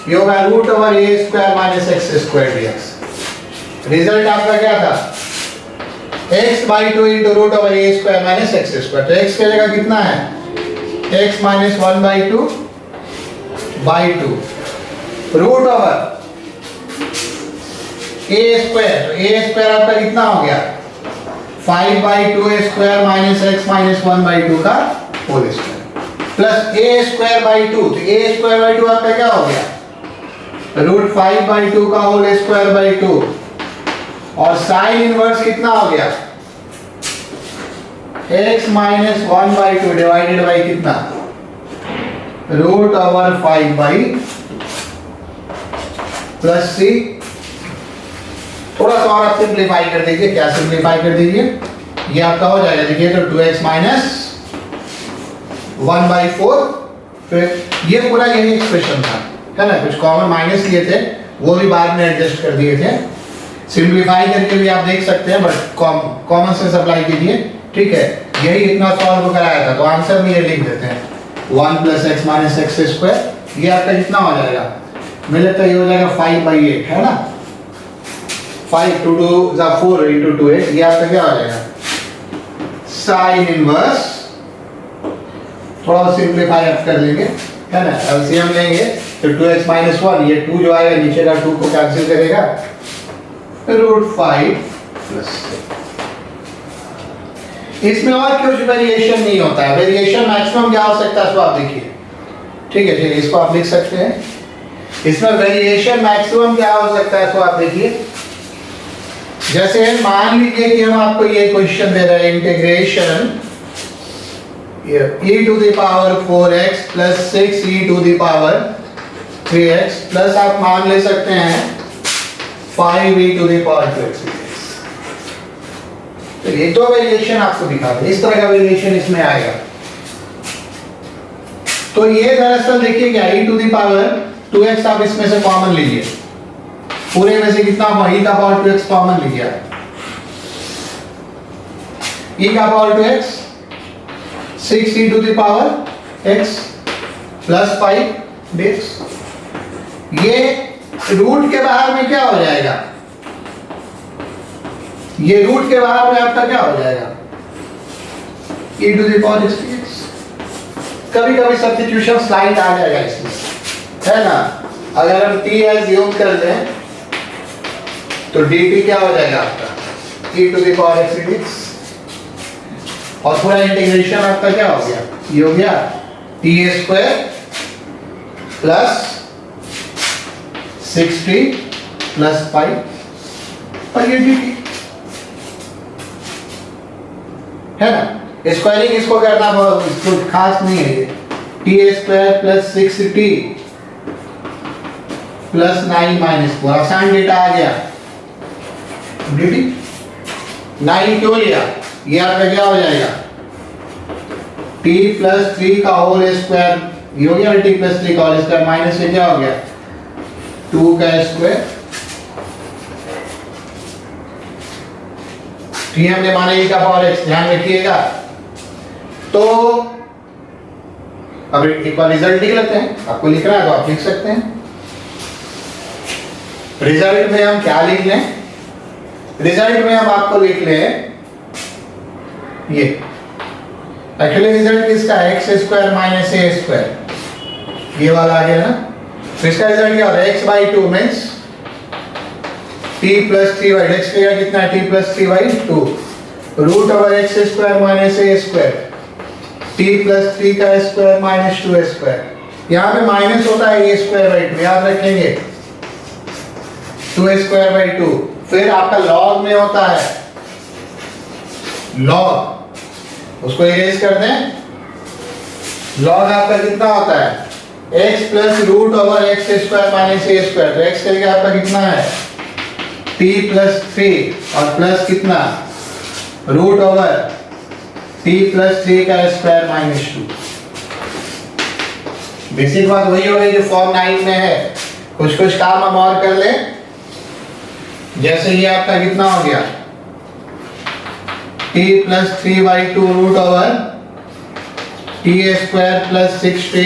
ये होगा root over a square minus x square dx. Result आपका क्या था, x by two into root over a square minus x square. तो x की जगह कितना है, x minus 1 by two root over a square. तो ए स्क्वायर आपका कितना हो गया, 5 by two square minus x minus 1 by two का whole square plus a square by two. तो ए स्क्वायर बाई टू आपका क्या हो गया, रूट 5 बाई टू का होल स्क्वायर बाई टू, और साइन इनवर्स कितना हो गया, x minus 1 by two divided by कितना, रूट ओवर 5 बाई प्लस सी। थोड़ा सा और आप सिंप्लीफाई कर दीजिए, क्या सिंप्लीफाई कर दीजिए, ये आपका हो जाएगा, देखिए तो 2x माइनस 1 बाई 4, फिर ये पूरा यही एक्सप्रेशन था, है ना, कुछ कॉमन माइनस लिए थे वो भी बाद में एडजस्ट कर दिए थे। सिंप्लीफाई करके भी आप देख सकते हैं, बट कॉमन सेंस अप्लाई कीजिए, ठीक है। यही इतना सॉल्व कराया था, तो आंसर में ये लिख देते हैं 1 plus x minus x square. ये आपका कितना हो जाएगा, मुझे लगता है ये हो जाएगा 5 बाई 8, है ना, 5 2 2 4 इंटू 2 8। ये आपका क्या हो जाएगा, साइन इनवर्स, थोड़ा सिंप्लीफाई आप कर लेंगे, है ना, एलसीएम लेंगे तो 2x माइनस 1, ये 2 जो आएगा नीचे का 2 को कैंसिल करेगा, रूट 5 प्लस। इसमें और कुछ वेरिएशन नहीं होता है, वेरिएशन मैक्सिमम क्या हो सकता है इसको आप देखिए, ठीक है, ठीक है, इसको आप लिख सकते हैं। इसमें वेरिएशन मैक्सिमम क्या हो सकता है इसको आप देखिए, जैसे मान लीजिए कि हम आपको ये क्वेश्चन दे रहे हैं, integration e to the power 4x plus 6 e to the power 3x plus आप मान ले सकते हैं 5 e to the power 2x। तो ये दो वेरिएशन आपको दिखा दे, इस तरह का वेरिएशन इसमें आएगा। तो ये दरअसल देखिए क्या, e to the power 2x आप इसमें से कॉमन लीजिए, पूरे में से कितना e का पावर 2x कॉमन लीजिए, e का power 2x 6 e to the power x plus 5 dx। ये रूट के बाहर में क्या हो जाएगा, ये रूट के बाहर में आपका क्या हो जाएगा, e to the power x dx। कभी कभी सब्स्टिट्यूशन स्लाइड आ जाएगा इसमें, है ना, अगर हम t एज यूज कर लें तो dt क्या हो जाएगा आपका, e to the power x dx, और पूरा इंटीग्रेशन आपका क्या हो गया, ये हो गया t square plus 6t plus 5 और ये dt, है ना। स्क्वायरिंग इसको करना बहुत खास नहीं है, ये t square plus 6t plus 9 minus 4, आसान डेटा आ गया, dt 9 क्यों लिया, ये आपका क्या हो जाएगा, t प्लस 3 का होल स्क्वायर, ये हो गया t प्लस 3 का होल स्क्वायर माइनस से क्या हो गया 2 का स्क्वायर। t हमने माना e का पावर x, ध्यान रखिएगा। तो अब एक बार रिजल्ट लिख लेते हैं, आपको लिखना है तो आप लिख सकते हैं। रिजल्ट में हम क्या लिख लें, रिजल्ट में हम आपको लिख लें ये, एक्चुअली रिजल्ट किसका है, एक्स स्क्वायर माइनस ए स्क्वायर, ये वाला आ गया ना। तो इसका रिजल्ट क्या होता है, x by 2 means t plus 3 by, x का कितना है, t plus 3 by 2 root over x square minus A square, t plus 3 का स्क्वायर माइनस 2 स्क्वायर। यहाँ पे माइनस होता है ए स्क्वायर बाई 2, याद रखेंगे 2 स्क्वायर बाई 2। फिर आपका लॉग में होता है लॉग, उसको इरेज कर दें, लॉग आपका कितना होता है x plus root over x square minus ए स्क्वायर। तो x करके आपका कितना है t प्लस 3 और प्लस कितना रूट ओवर t प्लस 3 का स्क्वायर माइनस 2। बेसिक बात वही हो गई जो फॉर्म 9 में है। कुछ कुछ काम हम और कर लें, जैसे ये आपका कितना हो गया t plus 3/2 root over t square plus 6t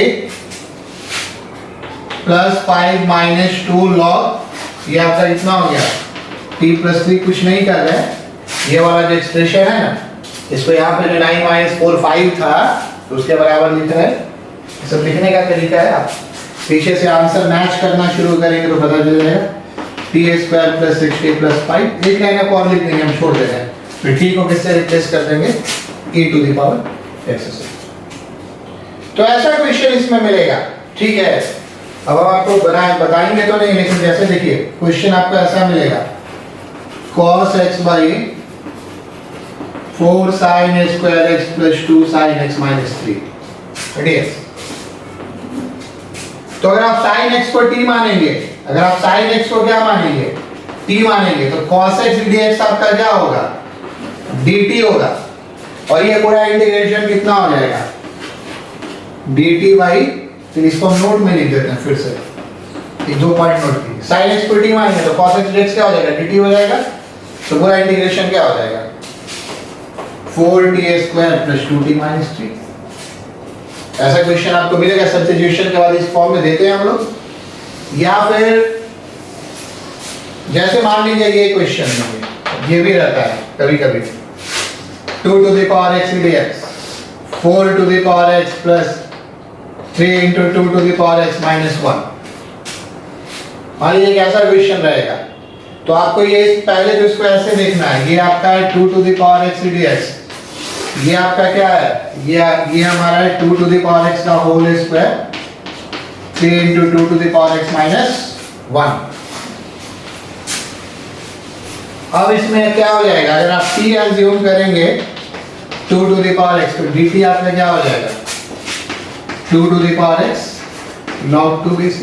plus 5 minus 2 log, ये आपका कितना हो गया, t प्लस 3 कुछ नहीं कर रहे हैं, ये वाला जो एक्सप्रेशन है ना, इसको यहाँ पे जो 9 माइनस 4 5 था तो उसके बराबर लिख रहे हैं। ये सब लिखने का तरीका है, आप पीछे से आंसर मैच करना शुरू करेंगे तो पता चल जाएगा। T square plus 6t plus 5 एक लाइन को और लिख देंगे, हम छोड़ दे रहे हैं, फिर t को किससे रिप्लेस कर देंगे, e to the power x से। तो ऐसा क्वेश्चन इसमें मिलेगा, ठीक है। अब हम आपको बताएंगे तो नहीं, लेकिन जैसे देखिए क्वेश्चन आपको ऐसा मिलेगा, cos x by 4 sin square x plus 2 sin x minus 3 dx। तो अगर आप sin x को t मानेंगे, अगर आप sin x को क्या मानेंगे, t मानेंगे, तो cos x dx आपका क्या होगा, dt होगा। और ये पूरा इंटीग्रेशन कितना हो जाएगा, dt बाई, फिर इसको हम नोट में लिख देते हैं फिर से, एक दो पॉइंट नोट कीजिए। sin x को t मानेंगे तो cos x dx क्या हो जाएगा, dt हो जाएगा। तो पूरा इंटीग्रेशन क्या हो जाएगा, 4t square plus 2t minus 3। ऐसा क्वेश्चन आपको मिलेगा, सब्स्टिट्यूशन के बाद इस फॉर्म में देते हैं हम लोग। या फिर जैसे मान लीजिए ये क्वेश्चन में ये भी रहता है कभी कभी, 2 to the power x dx 4 to the power x plus 3 into 2 to the power x minus 1। मान लीजिए कैसा क्वेश्चन रहेगा, तो आपको ये पहले तो इसको ऐसे देखना है, ये आपका है 2 to the power x dx, ये आपका क्या है, ये हमारा है 2 to the power x का whole square 3 into 2 to the power x minus 1। अब इसमें क्या हो जाएगा, अगर आप t एज्यूम करेंगे 2 to the power x, तो dt आपका क्या हो जाएगा, 2 to the power x log 2bc।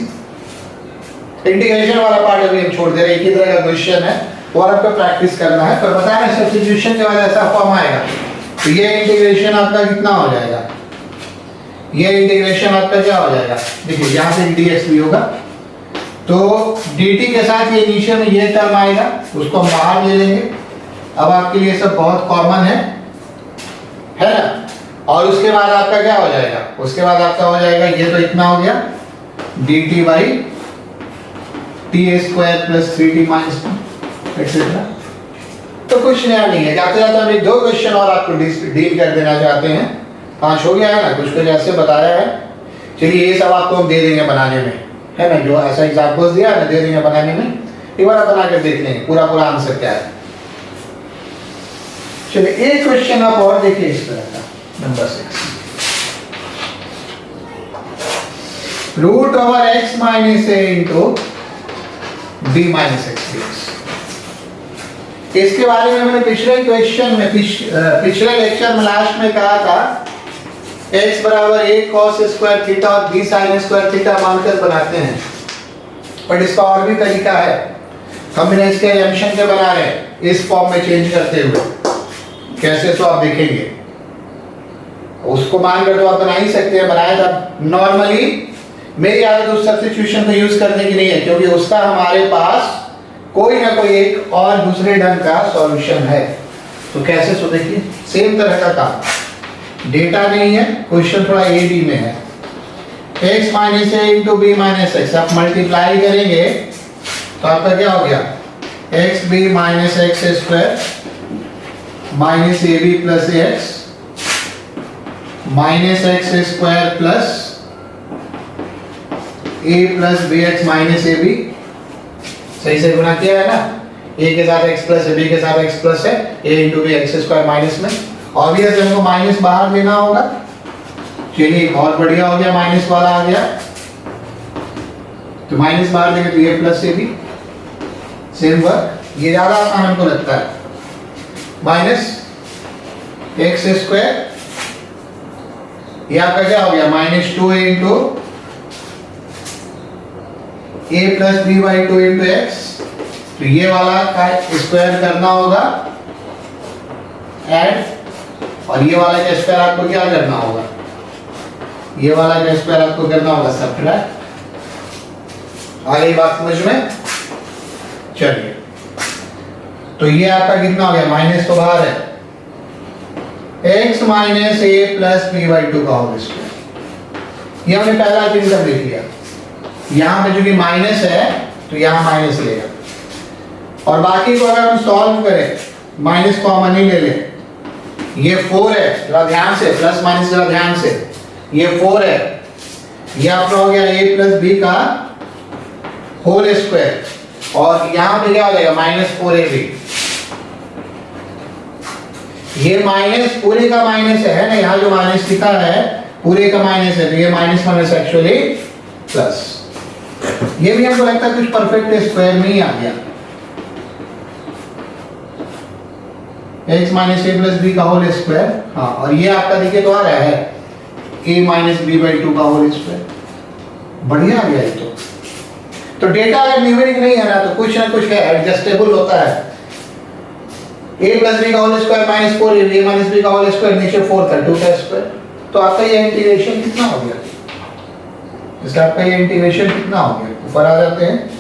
Integration वाला पार्ट अभी हम छोड़ दे रहे हैं, एक ही तरह का क्वेश्चन है और आपको प्रैक्टिस करना है। पर बता रहे सब्स्टिट्यूशन के बाद ऐसा फॉर्म आएगा, तो ये इंटीग्रेशन आपका कितना हो जाएगा, ये इंटीग्रेशन आपका क्या हो जाएगा, देखिए यहाँ से dx भी होगा, तो dt के साथ ये नीचे में ये टर्म आएगा, उसको हम बाहर ले लेंगे। अब आपके लिए सब बहुत कॉमन है ना। और उसके बाद आपका क्या हो जाएगा, उसके बाद आपका हो जाएगा, ये तो इतना हो गया dt by T square plus 3t minus 1 etcetera. तो कुछ नया नहीं है, जाते जाते हम एक दो क्वेश्चन और आपको डील कर देना चाहते हैं। 5 हो गया है ना, कुछ ऐसे बताया है। चलिए ये सब आपको हम दे देंगे बनाने में, है ना, जो ऐसा एग्जाम्पल्स दिया है ना, दे देंगे बनाने में। एक बार बना कर देख लेंगे पूरा आंसर क्या है। चलिए एक क्वेश्चन आप और देखिए इस तरह का, number 6, root over x minus a into b minus x dx। इसके बारे में मैंने पिछले क्वेश्चन में पिछले लेक्चर में लास्ट में कहा था, x बराबर a cos स्क्वायर थीटा और b sin स्क्वायर थीटा मानकर बनाते हैं। बट इसका और भी तरीका है, हम इन्हें इसके एजम्पशन के बना रहे हैं इस फॉर्म में चेंज करते हुए। कैसे, तो आप देखेंगे, उसको मानकर तो आप बना ही सकते हैं, बनाए तब नॉर्मली मेरी आदत उस सब्स्टिट्यूशन को यूज करने की नहीं है, क्योंकि उसका हमारे पास कोई ना कोई एक और दूसरे ढंग का सॉल्यूशन है। तो कैसे, तो देखिए सेम तरह का काम, डेटा नहीं है, क्वेश्चन थोड़ा ए बी में है। x माइनस ए इंटू बी माइनस एक्स, आप मल्टीप्लाई करेंगे तो आपका क्या हो गया, X B minus x square minus A B plus A X minus x square plus a plus B X minus A B. सही से गुना किया है ना, a के साथ x प्लस है, b के साथ x प्लस है, a into B X square minus में। ऑब्वियसली हमको माइनस बाहर लेना होगा। चलिए और बढ़िया हो गया, माइनस वाला आ गया, तो माइनस बाहर लेंगे तो a plus A B, same work, ये ज्यादा आसान हमको लगता है। माइनस एक्स स्क्वायर, ये आपका क्या हो गया, minus 2a into a plus B by 2 into X. तो ये वाला का स्क्वायर करना होगा ऐड, और ये वाला का स्क्वायर आपको क्या करना होगा, ये वाला का स्क्वायर आपको करना होगा सब्ट्रैक्ट। आ गई बात समझ में। चलिए तो ये आपका कितना हो गया, माइनस तो बाहर है, x minus A plus B by two का होल स्क्वायर। ये हमने पहला दिन तक लिख लिया। यहाँ पे जो कि माइनस है तो यहाँ माइनस लेगा, और बाकी को अगर हम सॉल्व करें माइनस कॉमन ही ले लें। ये 4 है, जरा ध्यान से, प्लस माइनस जरा ध्यान से, ये 4 है, ये आपका हो गया a प्लस बी का होल स्क्वायर, और यहाँ पे क्या हो जाएगा माइनस 4ab। ये माइनस पूरे का माइनस है ना, यहाँ जो माइनस लिखा है पूरे का माइनस है, तो ये माइनस माइनस एक्चुअली प्लस। ये भी हमको लगता है कुछ परफेक्ट स्क्वायर में ही आ गया। x माइनस ए प्लस बी का होल स्क्वायर, हाँ, और ये आपका देखिए तो आ रहा है a minus B by two का होल स्क्वायर। बढ़िया आ गया ये तो डेटा अगर न्यूमेरिक नहीं है ना तो कुछ ना कुछ है, एडजस्टेबल होता है। a प्लस बी का whole square minus 4ab, a minus B का होल स्क्वायर नीचे 4 था, 2 का स्क्वायर, तो आपका ये इंटीग्रेशन कितना हो गया? इसका आपका ये इंटीग्रेशन कितना हो गया? ऊपर आ जाते हैं,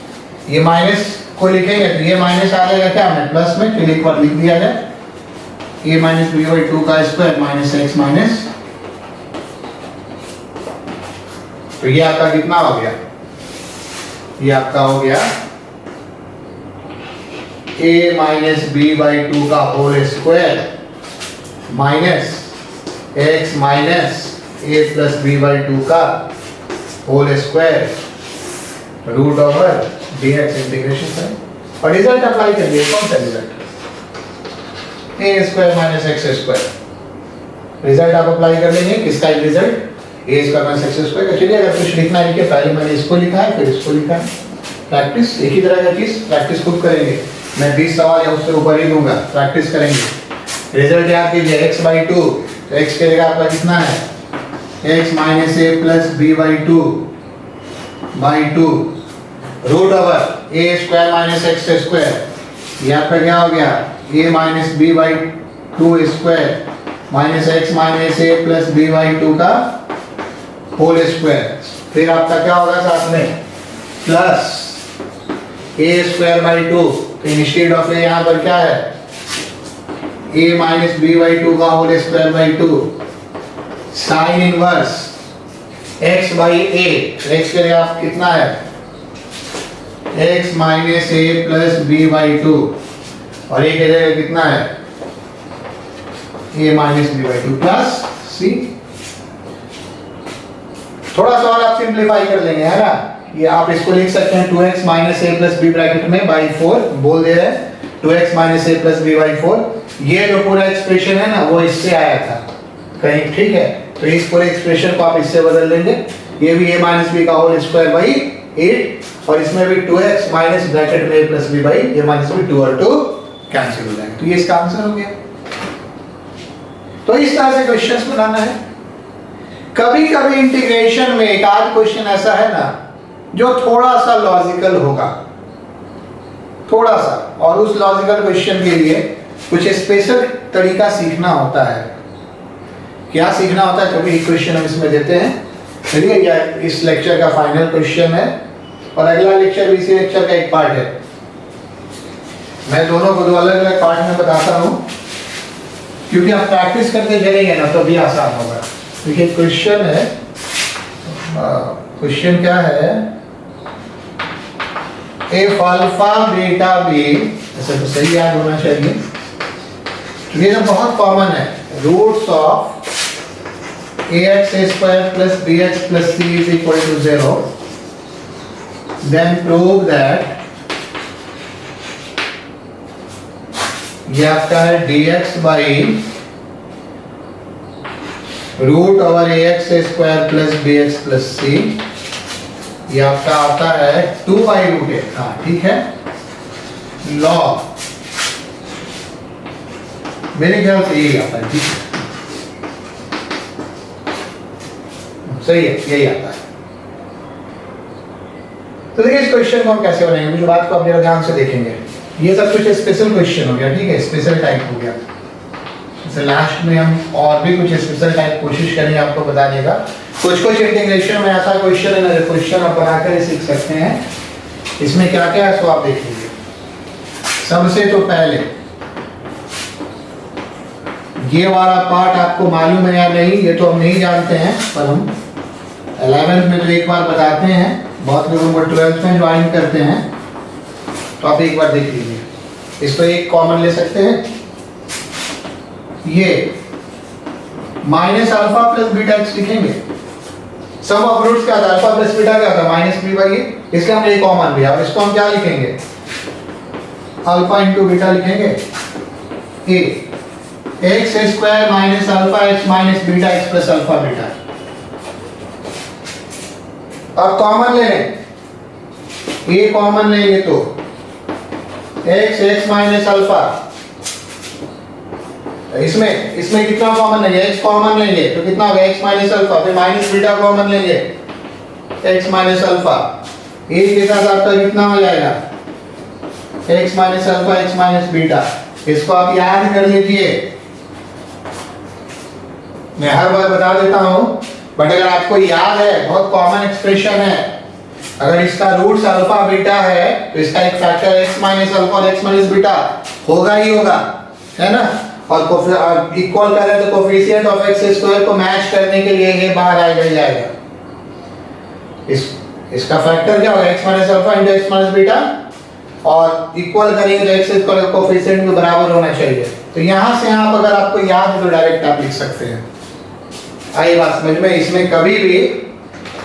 ये माइनस को लिखेंगे तो ये माइनस आ जाएगा क्या में प्लस में, चलिए एक बार लिख दिया जाए, a minus B by two का स्क्वायर माइनस एक्स माइनस, तो ये आपका कितना हो गया? ये आपका हो गया a minus B by two का whole square minus x minus a plus B by two का whole square root over dx integration है, और रिजल्ट अप्लाई कर दिए। कौन सा result? a square minus x square. Result आप अप्लाई कर लेंगे, किसका result? a square minus x square का। चलिए अगर कुछ लिखना है लिखिए, पहले मैंने इसको लिखा है फिर इसको लिखा है। प्रैक्टिस एक ही तरह का चीज, प्रैक्टिस खुद करेंगे। मैं 20 सवाल या उससे ऊपर ही दूंगा, प्रैक्टिस करेंगे। रिजल्ट याद कीजिए x बाई टू, तो x के जगह आपका कितना है? x minus A plus B by two root over a square minus x square. ये आपका क्या हो गया? a minus B by two square minus x minus A plus B by two का होल स्क्वायर। फिर आपका क्या होगा साथ में? Plus a square by two, तो इंस्टेड ऑफ ए यहाँ पर क्या है? a minus B by two का whole square by two sine inverse x by a. x के लिए आप कितना है? x minus A plus B by two, और a के लिए कितना है? a minus B by two plus c। थोड़ा सा और आप सिंप्लीफाई कर लेंगे, है ना? ये आप इसको लिख सकते हैं 2x माइनस ए प्लस बी ब्रैकेट में बाई 4 बोल दे रहे हैं, 2x minus A plus B by 4। ये जो पूरा एक्सप्रेशन है ना वो इससे आया था कहीं, ठीक है? तो इस पूरे एक्सप्रेशन को आप इससे बदल लेंगे। ये भी a माइनस बी का होल स्क्वायर बाई 8, और इसमें भी 2x माइनस ब्रैकेट में a plus B by a minus b, 2 और 2 कैंसिल हो जाएंगे, तो ये इसका आंसर हो गया। तो इस तरह से क्वेश्चंस बनाना है। कभी कभी इंटीग्रेशन में एक आध क्वेश्चन ऐसा है ना जो थोड़ा सा लॉजिकल होगा, थोड़ा सा, और उस लॉजिकल क्वेश्चन के लिए कुछ स्पेशल तरीका सीखना होता है। क्या सीखना होता है? कभी एक क्वेश्चन हम इसमें देते हैं, चलिए यह इस लेक्चर का फाइनल क्वेश्चन है, और अगला लेक्चर भी इसी लेक्चर का एक पार्ट है। मैं दोनों को दो अलग अलग पार्ट में बताता हूँ, क्योंकि आप प्रैक्टिस करते चलेंगे ना तो भी आसान होगा। देखिए क्वेश्चन है, क्वेश्चन क्या है? इफ अल्फा बीटा बी, ऐसा तो सही याद होना चाहिए, ये तो बहुत कॉमन है, roots of ax square plus bx plus c is equal to 0, then prove that ये आपका है dx by root over ax square plus bx plus c, ये आपका आता है 2 बाई रूट ए। हाँ ठीक है, लॉग, मेरे ख्याल से यही आता है, ठीक है, सही है, यही आता है। तो देखिए इस क्वेश्चन को हम कैसे बनाएंगे, मुझे बात को आप जरा ध्यान से देखेंगे। ये सब कुछ स्पेशल क्वेश्चन हो गया, ठीक है, स्पेशल टाइप हो गया। जैसे लास्ट में हम और भी कुछ स्पेशल टाइप कोशिश करेंगे आपको बताने का। कुछ कुछ इंटीग्रेशन में ऐसा क्वेश्चन है ना, क्वेश्चन आप बनाकर ही सीख सकते हैं। इसमें क्या क्या है सो आप देखेंगे। सबसे तो पहले ये वाला पार्ट आपको मालूम है या नहीं ये तो हम नहीं जानते हैं, पर हम 11th में तो एक बार बताते हैं, बहुत लोगों को 12th में ज्वाइन करते हैं, तो आप एक बार देख लीजिए। इसको एक कॉमन ले सकते हैं, ये minus alpha plus beta x लिखेंगे। सम ऑफ रूट्स क्या था, अल्फा प्लस बीटा क्या था, माइनस बी बाई ए, इसलिए हम ये कॉमन लिया। अब इसको हम क्या लिखेंगे, अल्फा इंटू बीटा लिखेंगे, a x square minus alpha x minus beta x plus alpha beta. अब कॉमन ले लें, ये कॉमन लेंगे तो एक्स एक्स माइनस अल्फा, इसमें कितना कॉमन है, एक्स कॉमन लेंगे तो कितना होगा एक्स माइनस अल्फा, फिर माइनस बीटा कॉमन लेंगे एक्स माइनस अल्फा, ए के साथ आपका कितना हो जाएगा x minus alpha x minus beta. इसको आप याद कर लीजिए, मैं हर बार बता देता हूं, बट अगर आपको याद है, बहुत कॉमन एक्सप्रेशन है, अगर इसका रूट्स अल्फा बीटा है तो इसका एक फैक्टर एक्स माइनस अल्फा और एक्स माइनस बीटा होगा ही होगा, है ना। और इक्वल करें तो कोफिशिएंट ऑफ एक्स स्क्वायर को मैच करने के लिए ये बाहर आ जाएगा। इसका फैक्टर क्या होगा x minus alpha into x minus beta, और इक्वल करेंगे तो एक्स स्क्वायर का कोफिशिएंट भी बराबर होना चाहिए। तो यहाँ से आप अगर आपको याद है तो डायरेक्ट आप लिख सकते हैं। आई बात समझ में, इसमें कभी भी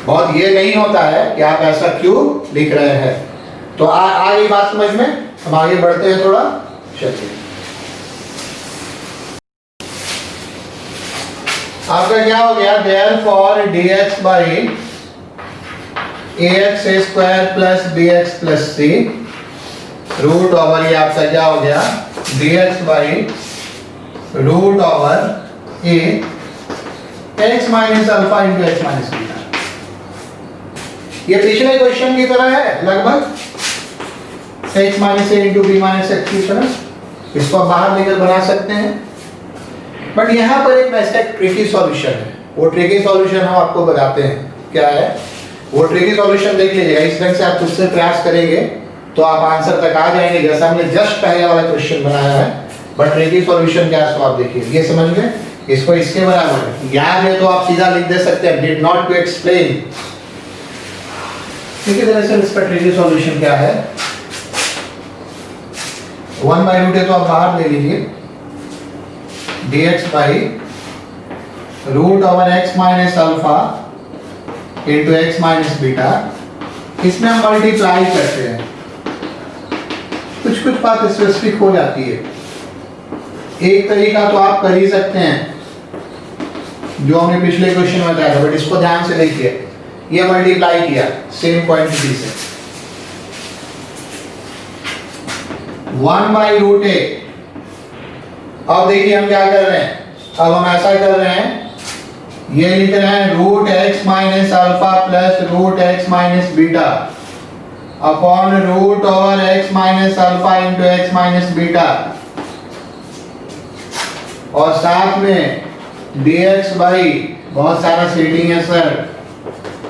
बहुत ये नहीं होता है कि आप ऐसा क्यों लिख रहे हैं। तो आ गई बात समझ में, हम आगे बढ़ते हैं थोड़ा, चलिए। आपका क्या हो गया, therefore dx by ax square plus bx plus c root over, ये आपका क्या हो गया dx by root over a x minus alpha into x minus beta. ये पिछले क्वेश्चन की तरह है लगभग, x माइनस ए इंटू बी माइनस एक्स की तरह। इसको आप बाहर लेकर बना सकते हैं, बट यहाँ पर एक वैसा ट्रिकी सॉल्यूशन है। वो ट्रिकी सॉल्यूशन हम आपको बताते हैं क्या है। वो ट्रिकी सॉल्यूशन देख लीजिएगा, इस ढंग से आप खुद से प्रयास करेंगे तो आप आंसर तक आ जाएंगे, जैसा हमने जस्ट पहले वाला क्वेश्चन बनाया है। बट ट्रिकी सॉल्यूशन क्या है, तो आप देखिए, ये समझ गए, इसको इसके बराबर है, याद है तो आप सीधा लिख दे सकते हैं, डिड नॉट टू एक्सप्लेन। ठीक है, दरअसल इसका ट्रिकी सॉल्यूशन क्या है, 1 बाई रूट है तो आप बाहर ले लीजिए, dx by root over x minus alpha into x minus beta. इसमें हम मल्टीप्लाई करते हैं, कुछ बात स्पेसिफिक हो जाती है। एक तरीका तो आप कर ही सकते हैं जो हमने पिछले क्वेश्चन में बताया था, बट इसको ध्यान से देखिए, ये मल्टीप्लाई किया सेम क्वांटिटी से, 1 बाई रूट ए। अब देखिए हम क्या कर रहे हैं, अब हम ऐसा कर रहे हैं, ये लिख रहे हैं root x minus alpha plus root x minus beta upon root over x minus alpha into x minus beta, और साथ में dx बाई, बहुत सारा सेटिंग है सर,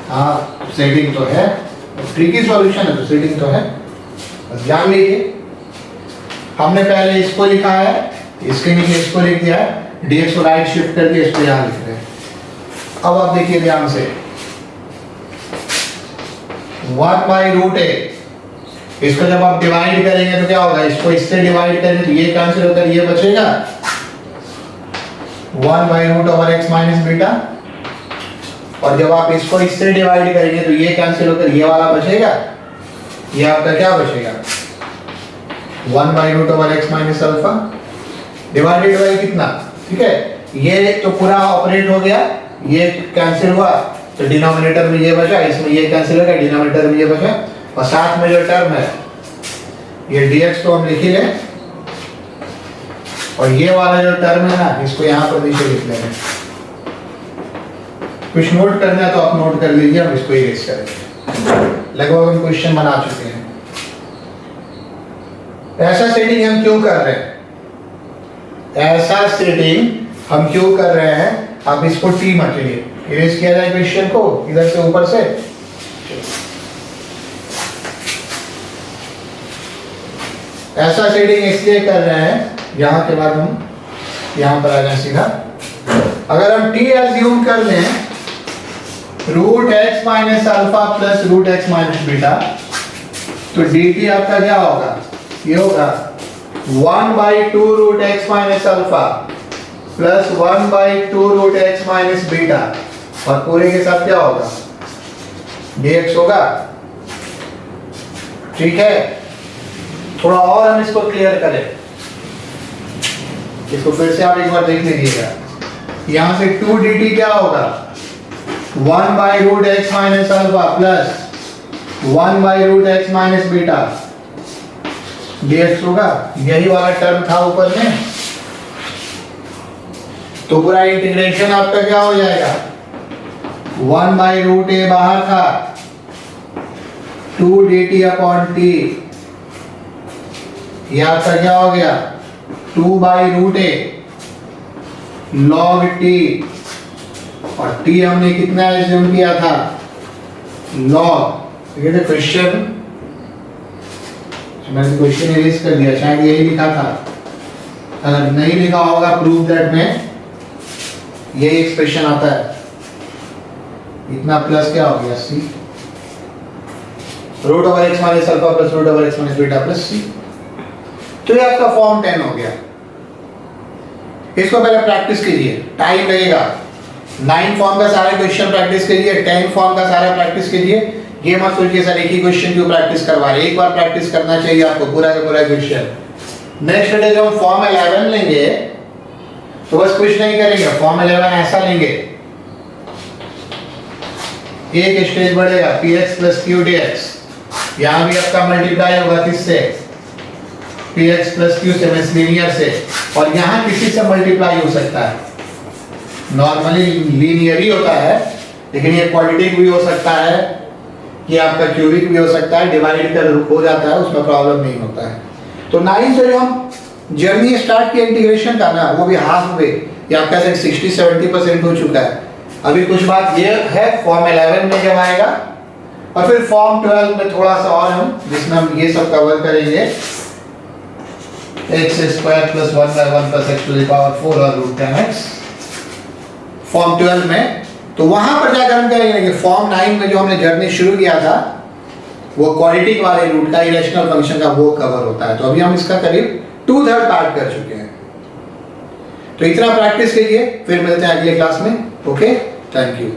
हाँ सेटिंग तो है, ट्रिकी सॉल्यूशन है तो सेटिंग तो है, बस जान लीजिए। हमने पहले इसको लिखा है, इसके नीचे इसको लिख दिया है, dx को राइट शिफ्ट करके इसको यहाँ लिख रहे हैं। अब आप देखिए ध्यान से, 1 बाई रूट ए, इसको जब आप डिवाइड करेंगे तो क्या होगा, इसको इससे डिवाइड करेंगे तो ये कैंसिल होकर ये बचेगा 1 by root over x minus beta, और जब आप इसको इससे डिवाइड करेंगे तो ये कैंसिल होकर ये वाला बचेगा, ये आपका क्या बचेगा 1 by root over x minus alpha divided by कितना, ठीक है। ये तो पूरा ऑपरेट हो गया, ये कैंसिल हुआ तो डिनोमिनेटर में ये बचा, इसमें ये कैंसिल हो गया, डिनोमिनेटर में ये बचा, और साथ में जो टर्म है ये dx तो हम लिख ही लें, और ये वाला जो टर्म है ना, इसको यहाँ पर नीचे लिख लेंगे। कुछ नोट करना है तो आप नोट कर लीजिए, हम इसको इरेज करेंगे। लगभग हम क्वेश्चन बना चुके हैं। ऐसा सेटिंग हम क्यों कर रहे हैं, ऐसा सेटिंग हम क्यों कर रहे हैं, आप इसको टी मत लीजिए, इरेज किया जाए क्वेश्चन को इधर से ऊपर से। ऐसा सेटिंग इसलिए कर रहे हैं, यहाँ के बाद हम यहां पर आ जाए सीधा। अगर हम t एज्यूम कर लें root x minus alpha plus root x minus beta, तो dt आपका क्या होगा, ये होगा 1/2 root x minus alpha plus 1/2 root x minus beta, और पूरे के साथ क्या होगा, dx होगा। ठीक है, थोड़ा और हम इसको क्लियर करें, इसको फिर से आप एक बार देख लीजिएगा। यहां से 2 dt क्या होगा, 1/रूट एक्स माइनस अल्फा प्लस 1/रूट एक्स माइनस बीटा dx होगा। यही वाला टर्म था ऊपर में, तो पूरा इंटीग्रेशन आपका क्या हो जाएगा, 1/रूट ए बाहर था, 2 dt अपॉन t, ये आपका क्या हो गया, 2/रूट ए log t, और t हमने कितना एज्यूम किया था, log। ये तो क्वेश्चन, मैंने क्वेश्चन इरेज कर दिया, शायद यही लिखा था, अगर नहीं लिखा होगा प्रूव दैट में यही एक्सप्रेशन आता है, इतना प्लस क्या हो गया c, root over x minus alpha plus root over x minus beta plus c। तो ये आपका फॉर्म 10 हो गया। इसको पहले प्रैक्टिस कीजिए, टाइम लगेगा। 9 फॉर्म का सारा क्वेश्चन प्रैक्टिस कीजिए, 10 फॉर्म का सारा प्रैक्टिस कीजिए। ये मत सोचिए सर एक ही क्वेश्चन क्यों प्रैक्टिस करवा रहे, एक बार प्रैक्टिस करना चाहिए आपको पूरा का पूरा क्वेश्चन। नेक्स्ट डे जब हम फॉर्म 11 लेंगे तो बस कुछ नहीं करेंगे, फॉर्म 11 ऐसा लेंगे, एक स्टेज बढ़ेगा px प्लस q dx, यहां भी आपका मल्टीप्लाई होगा किससे, px प्लस q से, मींस लीनियर से, और यहां किसी से मल्टीप्लाई हो सकता है, नॉर्मली लीनियर ही होता है, लेकिन ये क्वाड्रेटिक भी हो सकता है, ये आपका क्यूबिक भी हो सकता है, डिवाइड कर हो जाता है, उसमें प्रॉब्लम नहीं होता है। तो 9 से जो हम जर्नी स्टार्ट की इंटीग्रेशन का ना, वो भी हाफ वे, ये आपका 60-70% हो चुका है। अभी कुछ बात ये है फॉर्म 11 में जब आएगा, और फिर फॉर्म 12 में थोड़ा सा और हम, जिसमें हम ये सब कवर करेंगे, x² plus 1/1 plus x to the power 4 और रूट 10x फॉर्म 12 में। तो वहां पर जाकर हम करेंगे कि फॉर्म 9 में जो हमने जर्नी शुरू किया था वो क्वाड्रेटिक वाले रूट का, इरेशनल फंक्शन का, वो कवर होता है। तो अभी हम इसका करीब 2/3 पार्ट कर चुके हैं। तो इतना प्रैक्टिस कीजिए, फिर मिलते हैं अगले क्लास में। Okay, thank you.